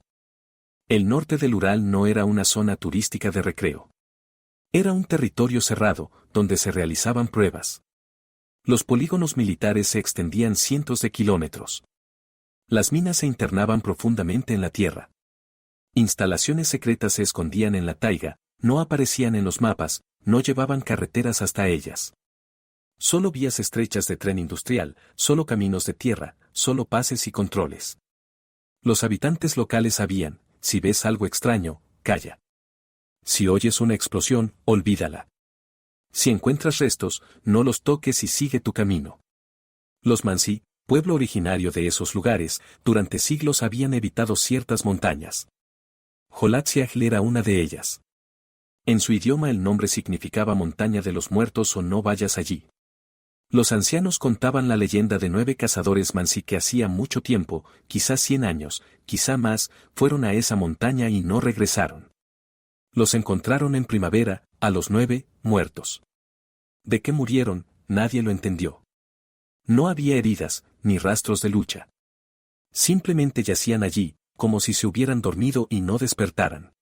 El norte del Ural no era una zona turística de recreo. Era un territorio cerrado, donde se realizaban pruebas. Los polígonos militares se extendían cientos de kilómetros. Las minas se internaban profundamente en la tierra. Instalaciones secretas se escondían en la taiga, no aparecían en los mapas, no llevaban carreteras hasta ellas. Solo vías estrechas de tren industrial, solo caminos de tierra, solo pases y controles. Los habitantes locales sabían, si ves algo extraño, calla. Si oyes una explosión, olvídala. Si encuentras restos, no los toques y sigue tu camino. Los Mansi, pueblo originario de esos lugares, durante siglos habían evitado ciertas montañas. Jolatsiagl era una de ellas. En su idioma el nombre significaba montaña de los muertos o no vayas allí. Los ancianos contaban la leyenda de 9 cazadores Mansi que hacía mucho tiempo, quizá 100 años, quizá más, fueron a esa montaña y no regresaron. Los encontraron en primavera, a los 9, muertos. ¿De qué murieron? Nadie lo entendió. No había heridas, ni rastros de lucha. Simplemente yacían allí, como si se hubieran dormido y no despertaran.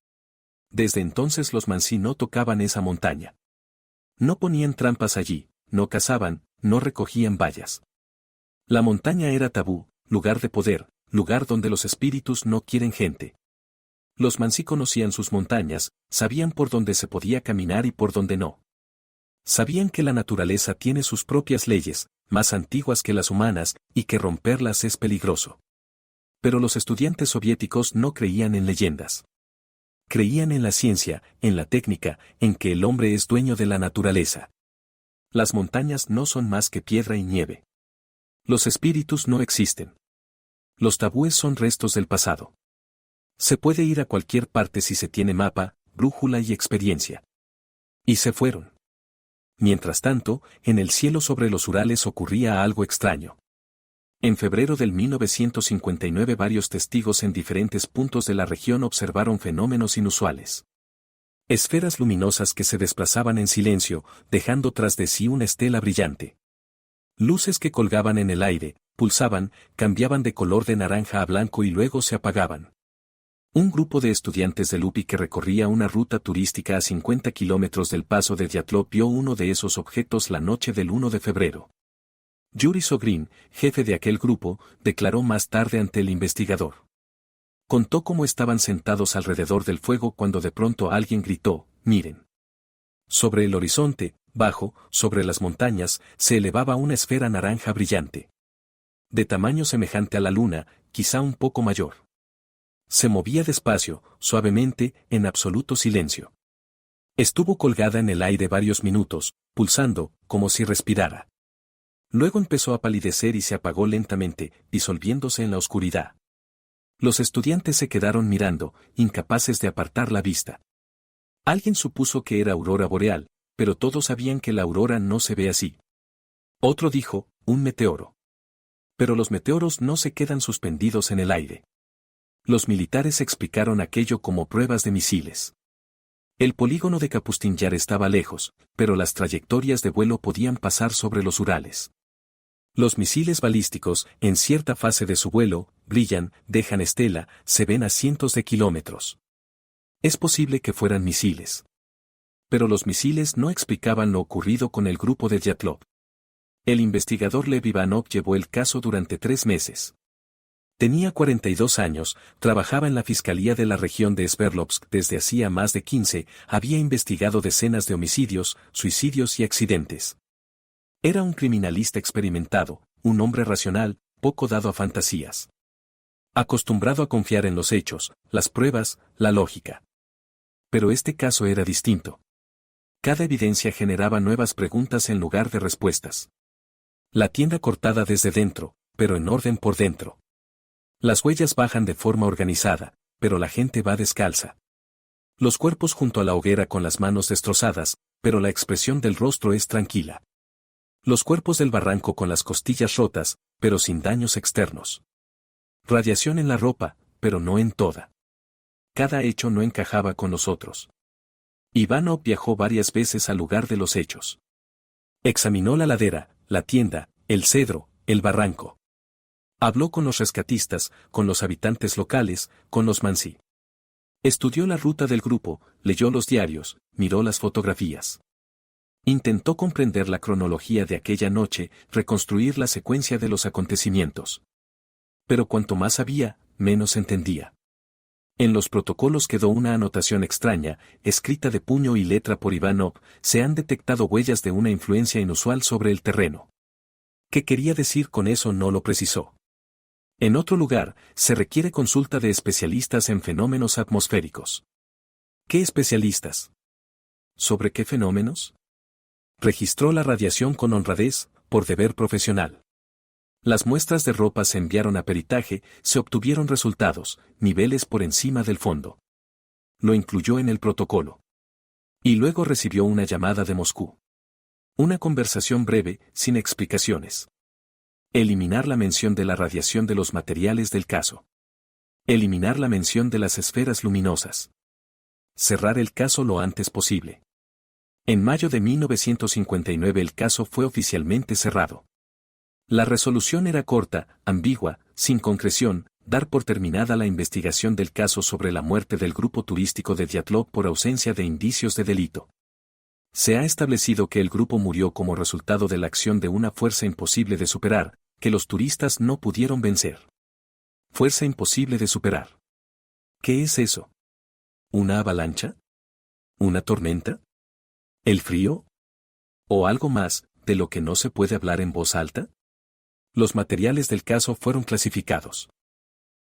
Desde entonces los Mansi no tocaban esa montaña. No ponían trampas allí, no cazaban, no recogían bayas. La montaña era tabú, lugar de poder, lugar donde los espíritus no quieren gente. Los Mansi conocían sus montañas, sabían por dónde se podía caminar y por dónde no. Sabían que la naturaleza tiene sus propias leyes, más antiguas que las humanas, y que romperlas es peligroso. Pero los estudiantes soviéticos no creían en leyendas. Creían en la ciencia, en la técnica, en que el hombre es dueño de la naturaleza. Las montañas no son más que piedra y nieve. Los espíritus no existen. Los tabúes son restos del pasado. Se puede ir a cualquier parte si se tiene mapa, brújula y experiencia. Y se fueron. Mientras tanto, en el cielo sobre los Urales ocurría algo extraño. En febrero del 1959 varios testigos en diferentes puntos de la región observaron fenómenos inusuales. Esferas luminosas que se desplazaban en silencio, dejando tras de sí una estela brillante. Luces que colgaban en el aire, pulsaban, cambiaban de color de naranja a blanco y luego se apagaban. Un grupo de estudiantes de Lupi que recorría una ruta turística a 50 kilómetros del paso de Dyatlov vio uno de esos objetos la noche del 1 de febrero. Yuri Sogrin, jefe de aquel grupo, declaró más tarde ante el investigador. Contó cómo estaban sentados alrededor del fuego cuando de pronto alguien gritó, «Miren». Sobre el horizonte, bajo, sobre las montañas, se elevaba una esfera naranja brillante. De tamaño semejante a la luna, quizá un poco mayor. Se movía despacio, suavemente, en absoluto silencio. Estuvo colgada en el aire varios minutos, pulsando, como si respirara. Luego empezó a palidecer y se apagó lentamente, disolviéndose en la oscuridad. Los estudiantes se quedaron mirando, incapaces de apartar la vista. Alguien supuso que era aurora boreal, pero todos sabían que la aurora no se ve así. Otro dijo, un meteoro. Pero los meteoros no se quedan suspendidos en el aire. Los militares explicaron aquello como pruebas de misiles. El polígono de Kapustin Yar estaba lejos, pero las trayectorias de vuelo podían pasar sobre los Urales. Los misiles balísticos, en cierta fase de su vuelo, brillan, dejan estela, se ven a cientos de kilómetros. Es posible que fueran misiles. Pero los misiles no explicaban lo ocurrido con el grupo de Dyatlov. El investigador Lev Ivanov llevó el caso durante 3 meses. Tenía 42 años, trabajaba en la Fiscalía de la región de Sverdlovsk desde hacía más de 15, había investigado decenas de homicidios, suicidios y accidentes. Era un criminalista experimentado, un hombre racional, poco dado a fantasías. Acostumbrado a confiar en los hechos, las pruebas, la lógica. Pero este caso era distinto. Cada evidencia generaba nuevas preguntas en lugar de respuestas. La tienda cortada desde dentro, pero en orden por dentro. Las huellas bajan de forma organizada, pero la gente va descalza. Los cuerpos junto a la hoguera con las manos destrozadas, pero la expresión del rostro es tranquila. Los cuerpos del barranco con las costillas rotas, pero sin daños externos. Radiación en la ropa, pero no en toda. Cada hecho no encajaba con los otros. Ivanov viajó varias veces al lugar de los hechos. Examinó la ladera, la tienda, el cedro, el barranco. Habló con los rescatistas, con los habitantes locales, con los Mansi. Estudió la ruta del grupo, leyó los diarios, miró las fotografías. Intentó comprender la cronología de aquella noche, reconstruir la secuencia de los acontecimientos. Pero cuanto más sabía, menos entendía. En los protocolos quedó una anotación extraña, escrita de puño y letra por Ivanov: se han detectado huellas de una influencia inusual sobre el terreno. ¿Qué quería decir con eso? No lo precisó. En otro lugar, se requiere consulta de especialistas en fenómenos atmosféricos. ¿Qué especialistas? ¿Sobre qué fenómenos? Registró la radiación con honradez, por deber profesional. Las muestras de ropa se enviaron a peritaje, se obtuvieron resultados, niveles por encima del fondo. Lo incluyó en el protocolo. Y luego recibió una llamada de Moscú. Una conversación breve, sin explicaciones. Eliminar la mención de la radiación de los materiales del caso. Eliminar la mención de las esferas luminosas. Cerrar el caso lo antes posible. En mayo de 1959 el caso fue oficialmente cerrado. La resolución era corta, ambigua, sin concreción: dar por terminada la investigación del caso sobre la muerte del grupo turístico de Dyatlov por ausencia de indicios de delito. Se ha establecido que el grupo murió como resultado de la acción de una fuerza imposible de superar, que los turistas no pudieron vencer. Fuerza imposible de superar. ¿Qué es eso? ¿Una avalancha? ¿Una tormenta? ¿El frío? ¿O algo más, de lo que no se puede hablar en voz alta? Los materiales del caso fueron clasificados.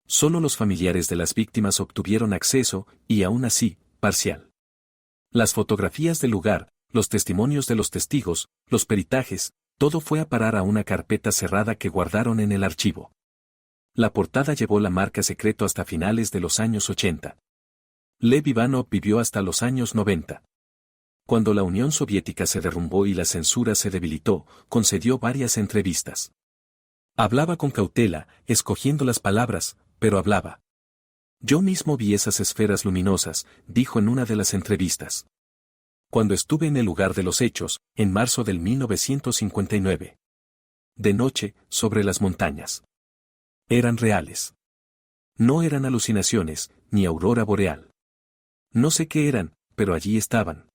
Solo los familiares de las víctimas obtuvieron acceso, y aún así, parcial. Las fotografías del lugar, los testimonios de los testigos, los peritajes, todo fue a parar a una carpeta cerrada que guardaron en el archivo. La portada llevó la marca secreto hasta finales de los años 80. Lev Ivanov vivió hasta los años 90. Cuando la Unión Soviética se derrumbó y la censura se debilitó, concedió varias entrevistas. Hablaba con cautela, escogiendo las palabras, pero hablaba. Yo mismo vi esas esferas luminosas, dijo en una de las entrevistas. Cuando estuve en el lugar de los hechos, en marzo del 1959. De noche, sobre las montañas. Eran reales. No eran alucinaciones, ni aurora boreal. No sé qué eran, pero allí estaban.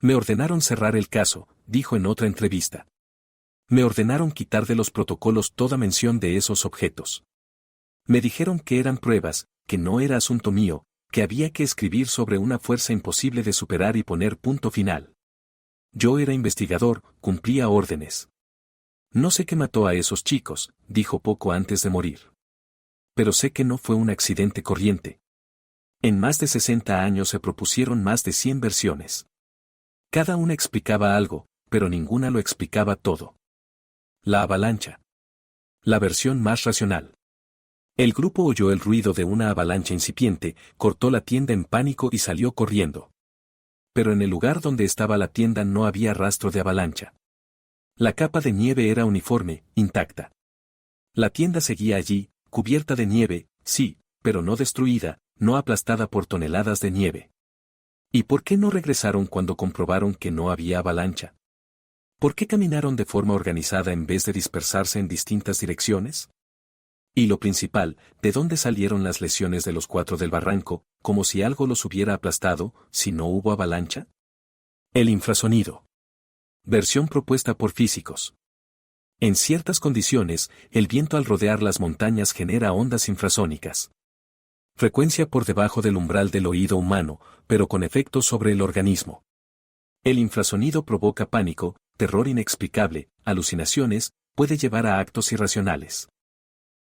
Me ordenaron cerrar el caso, dijo en otra entrevista. Me ordenaron quitar de los protocolos toda mención de esos objetos. Me dijeron que eran pruebas, que no era asunto mío, que había que escribir sobre una fuerza imposible de superar y poner punto final. Yo era investigador, cumplía órdenes. No sé qué mató a esos chicos, dijo poco antes de morir. Pero sé que no fue un accidente corriente. En más de 60 años se propusieron más de 100 versiones. Cada una explicaba algo, pero ninguna lo explicaba todo. La avalancha. La versión más racional. El grupo oyó el ruido de una avalancha incipiente, cortó la tienda en pánico y salió corriendo. Pero en el lugar donde estaba la tienda no había rastro de avalancha. La capa de nieve era uniforme, intacta. La tienda seguía allí, cubierta de nieve, sí, pero no destruida, no aplastada por toneladas de nieve. ¿Y por qué no regresaron cuando comprobaron que no había avalancha? ¿Por qué caminaron de forma organizada en vez de dispersarse en distintas direcciones? Y lo principal, ¿de dónde salieron las lesiones de los 4 del barranco, como si algo los hubiera aplastado, si no hubo avalancha? El infrasonido. Versión propuesta por físicos. En ciertas condiciones, el viento al rodear las montañas genera ondas infrasónicas. Frecuencia por debajo del umbral del oído humano, pero con efectos sobre el organismo. El infrasonido provoca pánico, terror inexplicable, alucinaciones, puede llevar a actos irracionales.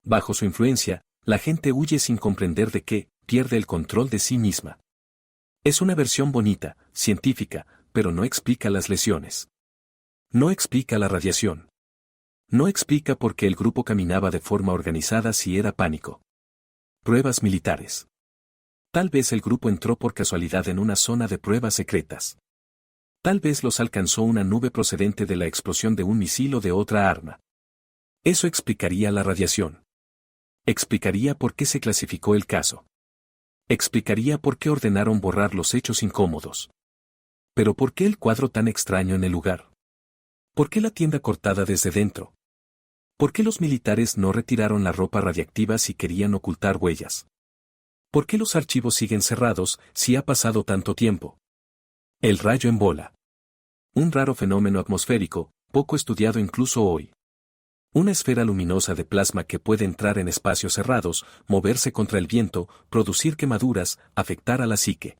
Bajo su influencia, la gente huye sin comprender de qué, pierde el control de sí misma. Es una versión bonita, científica, pero no explica las lesiones. No explica la radiación. No explica por qué el grupo caminaba de forma organizada si era pánico. Pruebas militares. Tal vez el grupo entró por casualidad en una zona de pruebas secretas. Tal vez los alcanzó una nube procedente de la explosión de un misil o de otra arma. Eso explicaría la radiación. Explicaría por qué se clasificó el caso. Explicaría por qué ordenaron borrar los hechos incómodos. Pero ¿por qué el cuadro tan extraño en el lugar? ¿Por qué la tienda cortada desde dentro? ¿Por qué los militares no retiraron la ropa radiactiva si querían ocultar huellas? ¿Por qué los archivos siguen cerrados si ha pasado tanto tiempo? El rayo en bola. Un raro fenómeno atmosférico, poco estudiado incluso hoy. Una esfera luminosa de plasma que puede entrar en espacios cerrados, moverse contra el viento, producir quemaduras, afectar a la psique.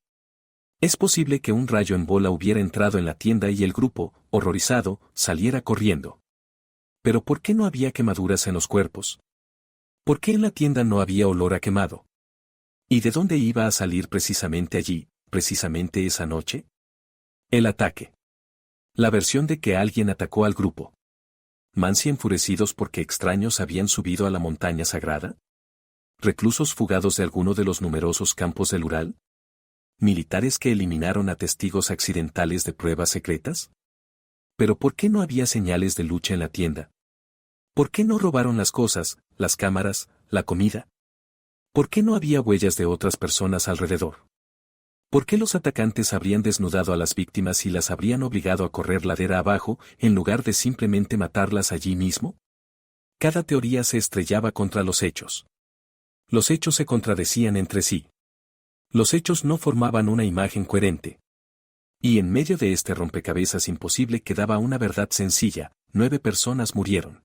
Es posible que un rayo en bola hubiera entrado en la tienda y el grupo, horrorizado, saliera corriendo. Pero ¿por qué no había quemaduras en los cuerpos? ¿Por qué en la tienda no había olor a quemado? ¿Y de dónde iba a salir precisamente allí, precisamente esa noche? El ataque. La versión de que alguien atacó al grupo. ¿Mansi enfurecidos porque extraños habían subido a la montaña sagrada? ¿Reclusos fugados de alguno de los numerosos campos del Ural? ¿Militares que eliminaron a testigos accidentales de pruebas secretas? ¿Pero por qué no había señales de lucha en la tienda? ¿Por qué no robaron las cosas, las cámaras, la comida? ¿Por qué no había huellas de otras personas alrededor? ¿Por qué los atacantes habrían desnudado a las víctimas y las habrían obligado a correr ladera abajo, en lugar de simplemente matarlas allí mismo? Cada teoría se estrellaba contra los hechos. Los hechos se contradecían entre sí. Los hechos no formaban una imagen coherente. Y en medio de este rompecabezas imposible quedaba una verdad sencilla: 9 personas murieron.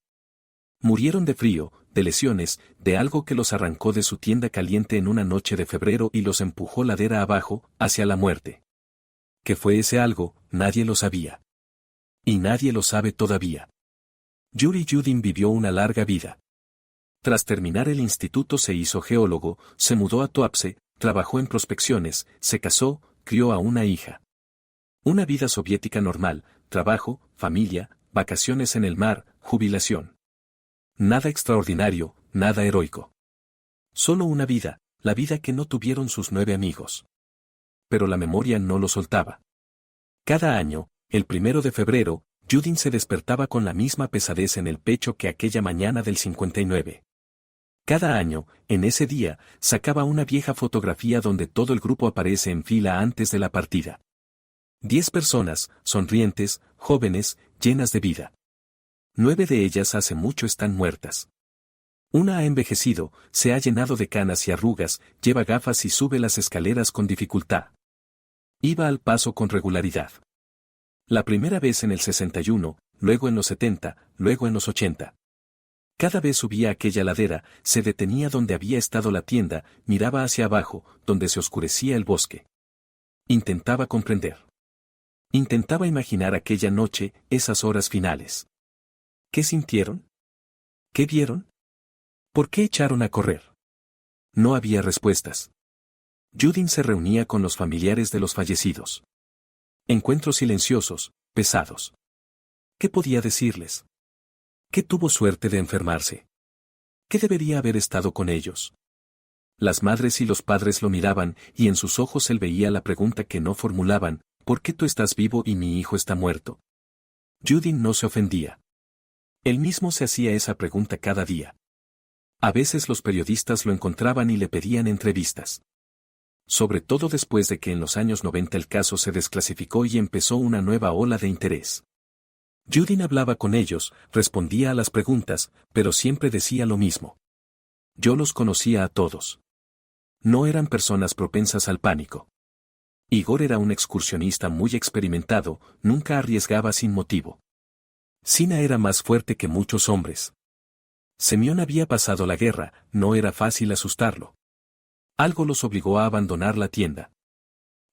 Murieron de frío, de lesiones, de algo que los arrancó de su tienda caliente en una noche de febrero y los empujó ladera abajo, hacia la muerte. ¿Qué fue ese algo? Nadie lo sabía. Y nadie lo sabe todavía. Yuri Yudin vivió una larga vida. Tras terminar el instituto se hizo geólogo, se mudó a Tuapse, trabajó en prospecciones, se casó, crió a una hija. Una vida soviética normal: trabajo, familia, vacaciones en el mar, jubilación. Nada extraordinario, nada heroico. Solo una vida, la vida que no tuvieron sus 9 amigos. Pero la memoria no lo soltaba. Cada año, el 1 de febrero, Yudin se despertaba con la misma pesadez en el pecho que aquella mañana del 59. Cada año, en ese día, sacaba una vieja fotografía donde todo el grupo aparece en fila antes de la partida. 10 personas, sonrientes, jóvenes, llenas de vida. 9 de ellas hace mucho están muertas. Una ha envejecido, se ha llenado de canas y arrugas, lleva gafas y sube las escaleras con dificultad. Iba al paso con regularidad. La primera vez en el 61, luego en los 70, luego en los 80. Cada vez subía aquella ladera, se detenía donde había estado la tienda, miraba hacia abajo, donde se oscurecía el bosque. Intentaba comprender. Intentaba imaginar aquella noche, esas horas finales. ¿Qué sintieron? ¿Qué vieron? ¿Por qué echaron a correr? No había respuestas. Yudin se reunía con los familiares de los fallecidos. Encuentros silenciosos, pesados. ¿Qué podía decirles? ¿Qué tuvo suerte de enfermarse? ¿Qué debería haber estado con ellos? Las madres y los padres lo miraban, y en sus ojos él veía la pregunta que no formulaban: ¿por qué tú estás vivo y mi hijo está muerto? Yudin no se ofendía. Él mismo se hacía esa pregunta cada día. A veces los periodistas lo encontraban y le pedían entrevistas. Sobre todo después de que en los años 90 el caso se desclasificó y empezó una nueva ola de interés. Yudin hablaba con ellos, respondía a las preguntas, pero siempre decía lo mismo. Yo los conocía a todos. No eran personas propensas al pánico. Igor era un excursionista muy experimentado, nunca arriesgaba sin motivo. Sina era más fuerte que muchos hombres. Semyon había pasado la guerra, no era fácil asustarlo. Algo los obligó a abandonar la tienda.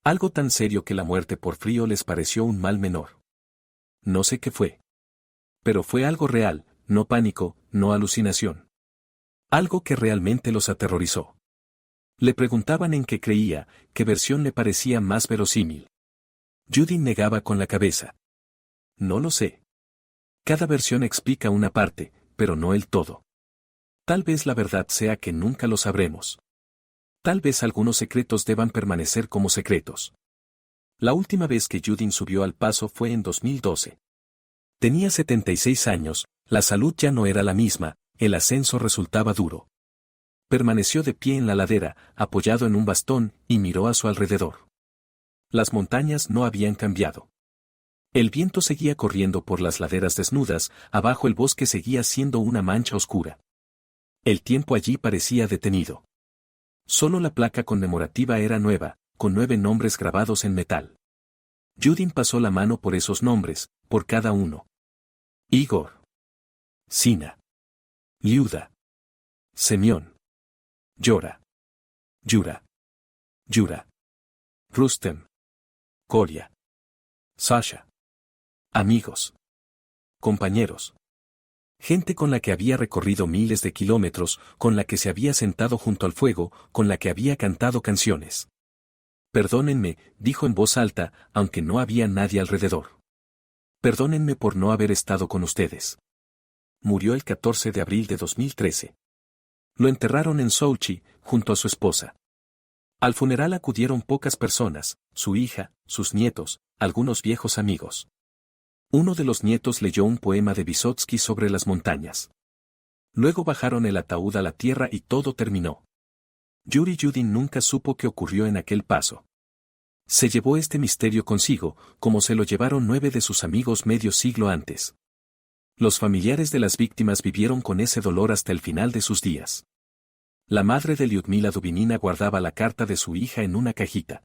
Algo tan serio que la muerte por frío les pareció un mal menor. No sé qué fue. Pero fue algo real, no pánico, no alucinación. Algo que realmente los aterrorizó. Le preguntaban en qué creía, qué versión le parecía más verosímil. Yudin negaba con la cabeza. No lo sé. Cada versión explica una parte, pero no el todo. Tal vez la verdad sea que nunca lo sabremos. Tal vez algunos secretos deban permanecer como secretos. La última vez que Judith subió al paso fue en 2012. Tenía 76 años, la salud ya no era la misma, el ascenso resultaba duro. Permaneció de pie en la ladera, apoyado en un bastón, y miró a su alrededor. Las montañas no habían cambiado. El viento seguía corriendo por las laderas desnudas, abajo el bosque seguía siendo una mancha oscura. El tiempo allí parecía detenido. Solo la placa conmemorativa era nueva, con 9 nombres grabados en metal. Judith pasó la mano por esos nombres, por cada uno. Igor. Sina. Liuda. Semyon. Yora. Yura. Yura. Rustem. Koria. Sasha. Amigos. Compañeros. Gente con la que había recorrido miles de kilómetros, con la que se había sentado junto al fuego, con la que había cantado canciones. Perdónenme, dijo en voz alta, aunque no había nadie alrededor. Perdónenme por no haber estado con ustedes. Murió el 14 de abril de 2013. Lo enterraron en Sochi, junto a su esposa. Al funeral acudieron pocas personas, su hija, sus nietos, algunos viejos amigos. Uno de los nietos leyó un poema de Vysotsky sobre las montañas. Luego bajaron el ataúd a la tierra y todo terminó. Yuri Judith nunca supo qué ocurrió en aquel paso. Se llevó este misterio consigo, como se lo llevaron 9 de sus amigos medio siglo antes. Los familiares de las víctimas vivieron con ese dolor hasta el final de sus días. La madre de Lyudmila Dubinina guardaba la carta de su hija en una cajita.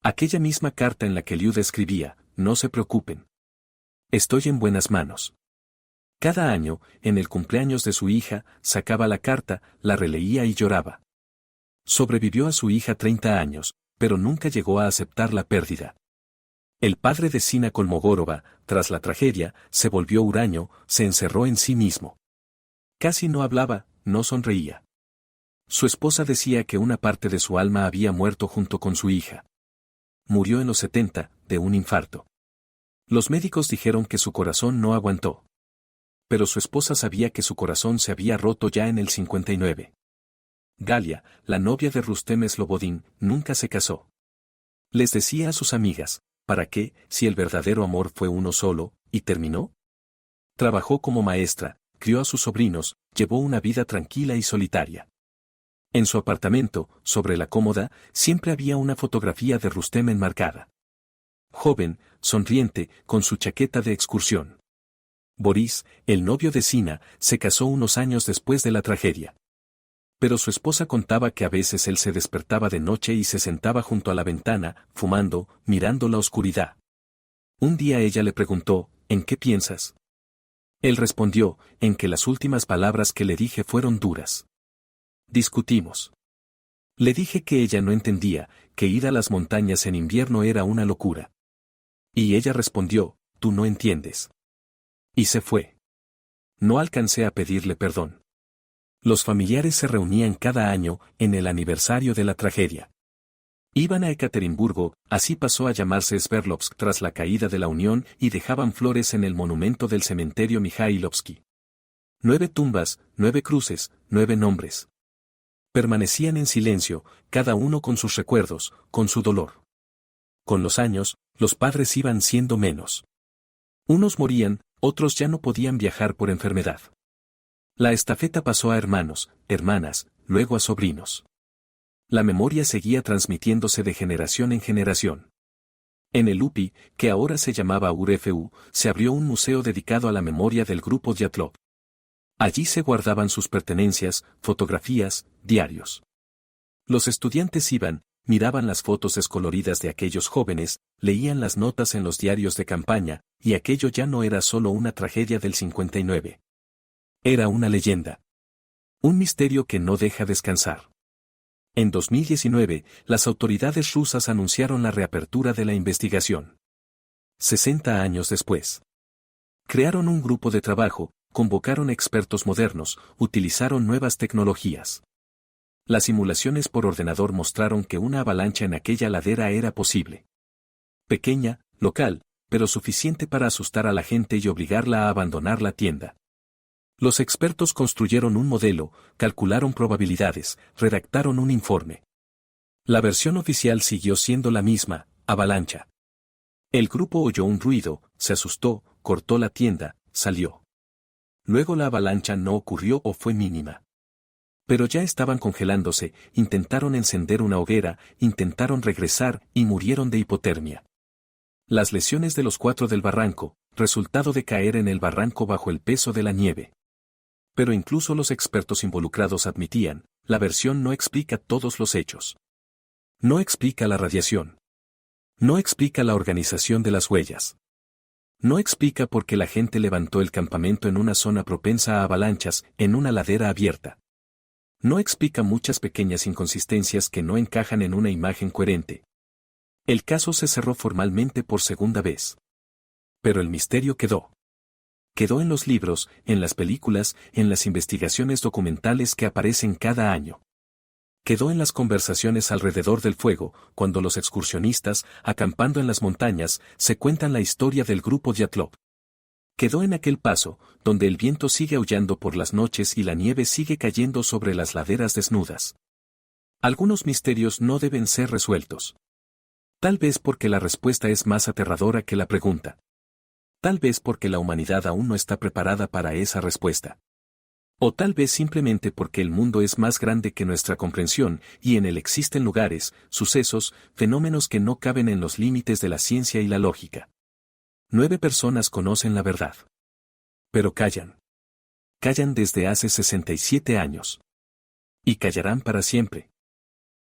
Aquella misma carta en la que Lyuda escribía, no se preocupen. Estoy en buenas manos. Cada año, en el cumpleaños de su hija, sacaba la carta, la releía y lloraba. Sobrevivió a su hija 30 años, pero nunca llegó a aceptar la pérdida. El padre de Sina Kolmogorova, tras la tragedia, se volvió huraño, se encerró en sí mismo. Casi no hablaba, no sonreía. Su esposa decía que una parte de su alma había muerto junto con su hija. Murió en los 70, de un infarto. Los médicos dijeron que su corazón no aguantó. Pero su esposa sabía que su corazón se había roto ya en el 59. Galia, la novia de Rustem Slobodin, nunca se casó. Les decía a sus amigas, ¿para qué, si el verdadero amor fue uno solo, y terminó? Trabajó como maestra, crió a sus sobrinos, llevó una vida tranquila y solitaria. En su apartamento, sobre la cómoda, siempre había una fotografía de Rustem enmarcada. Joven, sonriente, con su chaqueta de excursión. Boris, el novio de Sina, se casó unos años después de la tragedia. Pero su esposa contaba que a veces él se despertaba de noche y se sentaba junto a la ventana, fumando, mirando la oscuridad. Un día ella le preguntó, ¿en qué piensas? Él respondió, en que las últimas palabras que le dije fueron duras. Discutimos. Le dije que ella no entendía, que ir a las montañas en invierno era una locura. Y ella respondió, tú no entiendes. Y se fue. No alcancé a pedirle perdón. Los familiares se reunían cada año, en el aniversario de la tragedia. Iban a Ekaterimburgo, así pasó a llamarse Sverdlovsk tras la caída de la Unión y dejaban flores en el monumento del cementerio Mijailovsky. 9 tumbas, 9 cruces, 9 nombres. Permanecían en silencio, cada uno con sus recuerdos, con su dolor. Con los años, los padres iban siendo menos. Unos morían, otros ya no podían viajar por enfermedad. La estafeta pasó a hermanos, hermanas, luego a sobrinos. La memoria seguía transmitiéndose de generación en generación. En el UPI, que ahora se llamaba URFU, se abrió un museo dedicado a la memoria del grupo Dyatlov. Allí se guardaban sus pertenencias, fotografías, diarios. Los estudiantes iban, miraban las fotos descoloridas de aquellos jóvenes, leían las notas en los diarios de campaña, y aquello ya no era solo una tragedia del 59. Era una leyenda. Un misterio que no deja descansar. En 2019, las autoridades rusas anunciaron la reapertura de la investigación. 60 años después. Crearon un grupo de trabajo, convocaron expertos modernos, utilizaron nuevas tecnologías. Las simulaciones por ordenador mostraron que una avalancha en aquella ladera era posible. Pequeña, local, pero suficiente para asustar a la gente y obligarla a abandonar la tienda. Los expertos construyeron un modelo, calcularon probabilidades, redactaron un informe. La versión oficial siguió siendo la misma, avalancha. El grupo oyó un ruido, se asustó, cortó la tienda, salió. Luego la avalancha no ocurrió o fue mínima. Pero ya estaban congelándose, intentaron encender una hoguera, intentaron regresar y murieron de hipotermia. Las lesiones de los 4 del barranco, resultado de caer en el barranco bajo el peso de la nieve. Pero incluso los expertos involucrados admitían, la versión no explica todos los hechos. No explica la radiación. No explica la organización de las huellas. No explica por qué la gente levantó el campamento en una zona propensa a avalanchas, en una ladera abierta. No explica muchas pequeñas inconsistencias que no encajan en una imagen coherente. El caso se cerró formalmente por segunda vez. Pero el misterio quedó. Quedó en los libros, en las películas, en las investigaciones documentales que aparecen cada año. Quedó en las conversaciones alrededor del fuego, cuando los excursionistas, acampando en las montañas, se cuentan la historia del grupo Dyatlov. Quedó en aquel paso, donde el viento sigue aullando por las noches y la nieve sigue cayendo sobre las laderas desnudas. Algunos misterios no deben ser resueltos. Tal vez porque la respuesta es más aterradora que la pregunta. Tal vez porque la humanidad aún no está preparada para esa respuesta. O tal vez simplemente porque el mundo es más grande que nuestra comprensión y en él existen lugares, sucesos, fenómenos que no caben en los límites de la ciencia y la lógica. 9 personas conocen la verdad. Pero callan. Callan desde hace 67 años. Y callarán para siempre.